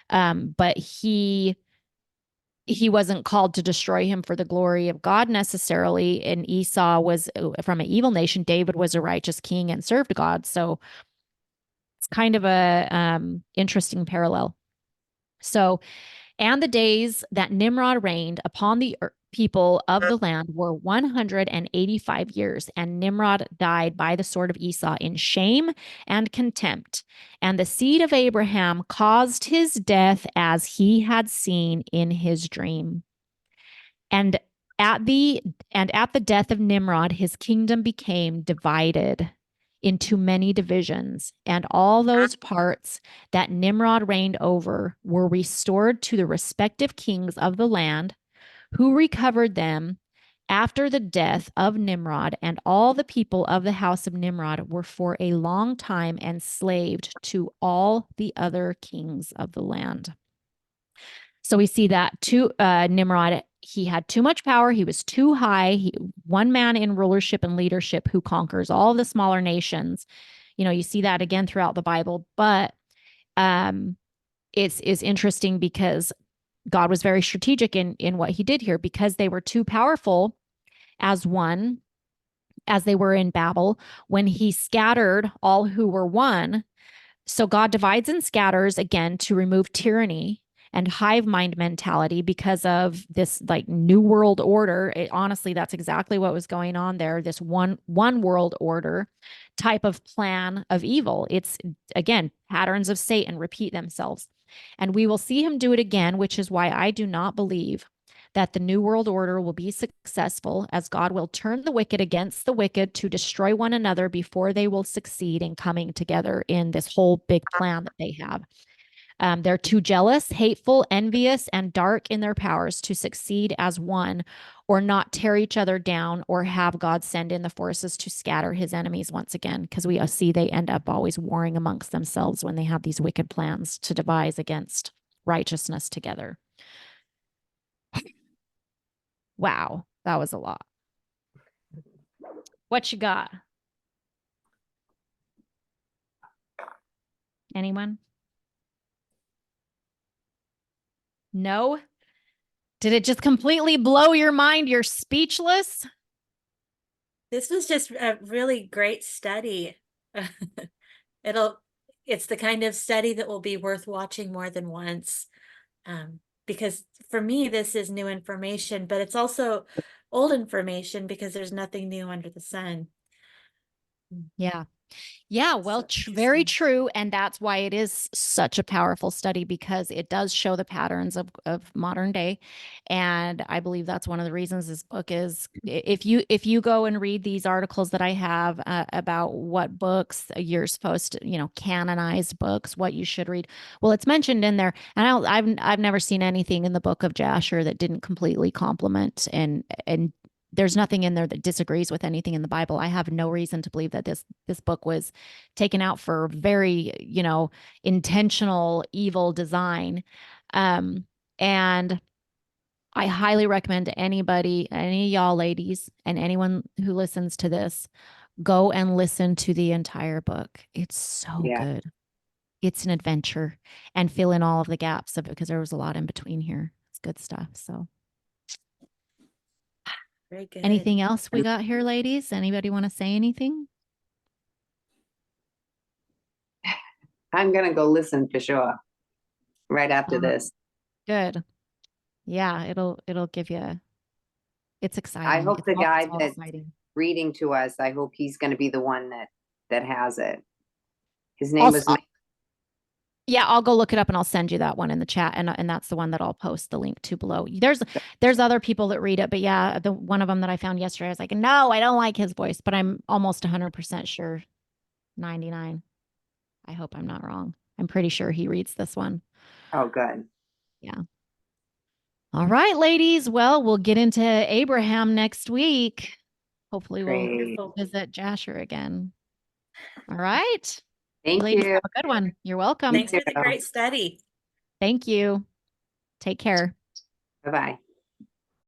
But he wasn't called to destroy him for the glory of God necessarily. And Esau was from an evil nation. David was a righteous king and served God. So it's kind of a interesting parallel. So, and the days that Nimrod reigned upon the people of the land were 185 years, and Nimrod died by the sword of Esau in shame and contempt. And the seed of Abraham caused his death as he had seen in his dream. And at the death of Nimrod, his kingdom became divided into many divisions, and all those parts that Nimrod reigned over were restored to the respective kings of the land, who recovered them after the death of Nimrod, and all the people of the house of Nimrod were for a long time enslaved to all the other kings of the land. So we see that Nimrod, he had too much power. He was too high. One man in rulership and leadership who conquers all the smaller nations. You see that again throughout the Bible. But it's interesting because God was very strategic in what he did here, because they were too powerful as one, as they were in Babel, when he scattered all who were one. So God divides and scatters again to remove tyranny and hive mind mentality because of this like new world order. Honestly, that's exactly what was going on there. This one world order type of plan of evil. It's again, patterns of Satan repeat themselves. And we will see him do it again, which is why I do not believe that the new world order will be successful, as God will turn the wicked against the wicked to destroy one another before they will succeed in coming together in this whole big plan that they have. They're too jealous, hateful, envious, and dark in their powers to succeed as one, or not tear each other down, or have God send in the forces to scatter his enemies once again, because we see they end up always warring amongst themselves when they have these wicked plans to devise against righteousness together. Wow, that was a lot. What you got? Anyone? No? Did it just completely blow your mind? You're speechless? This was just a really great study. It's the kind of study that will be worth watching more than once. Because for me, this is new information, but it's also old information because there's nothing new under the sun. Yeah. Yeah, well, So very interesting. true. And that's why it is such a powerful study, because it does show the patterns of modern day. And I believe that's one of the reasons this book is, if you go and read these articles that I have about what books you're supposed to, canonize books, what you should read. Well, it's mentioned in there. And I've never seen anything in the book of Jasher that didn't completely complement, and there's nothing in there that disagrees with anything in the Bible. I have no reason to believe that this book was taken out for very, intentional evil design. And I highly recommend to anybody, any of y'all ladies, and anyone who listens to this, go and listen to the entire book. It's so good. It's an adventure, and fill in all of the gaps of it, because there was a lot in between here. It's good stuff. So Very good. anything else we got here, ladies? Anybody want to say anything? I'm gonna go listen for sure. Right after this. Good. Yeah, it'll give you. It's exciting. I hope It's the all- guy it's all that's exciting. reading to us, I hope he's gonna be the one that has it. His name was Yeah, I'll go look it up and I'll send you that one in the chat, and that's the one that I'll post the link to below. There's other people that read it, but yeah, the one of them that I found yesterday, I was like, no, I don't like his voice, but I'm almost 100% sure, 99. I hope I'm not wrong. I'm pretty sure he reads this one. Oh, good. Yeah. All right, ladies. Well, we'll get into Abraham next week. Hopefully Great. we'll visit Jasher again. All right. Thank Ladies, you. have a good one. You're welcome. Thanks for the too. great study. Thank you. Take care. Bye-bye.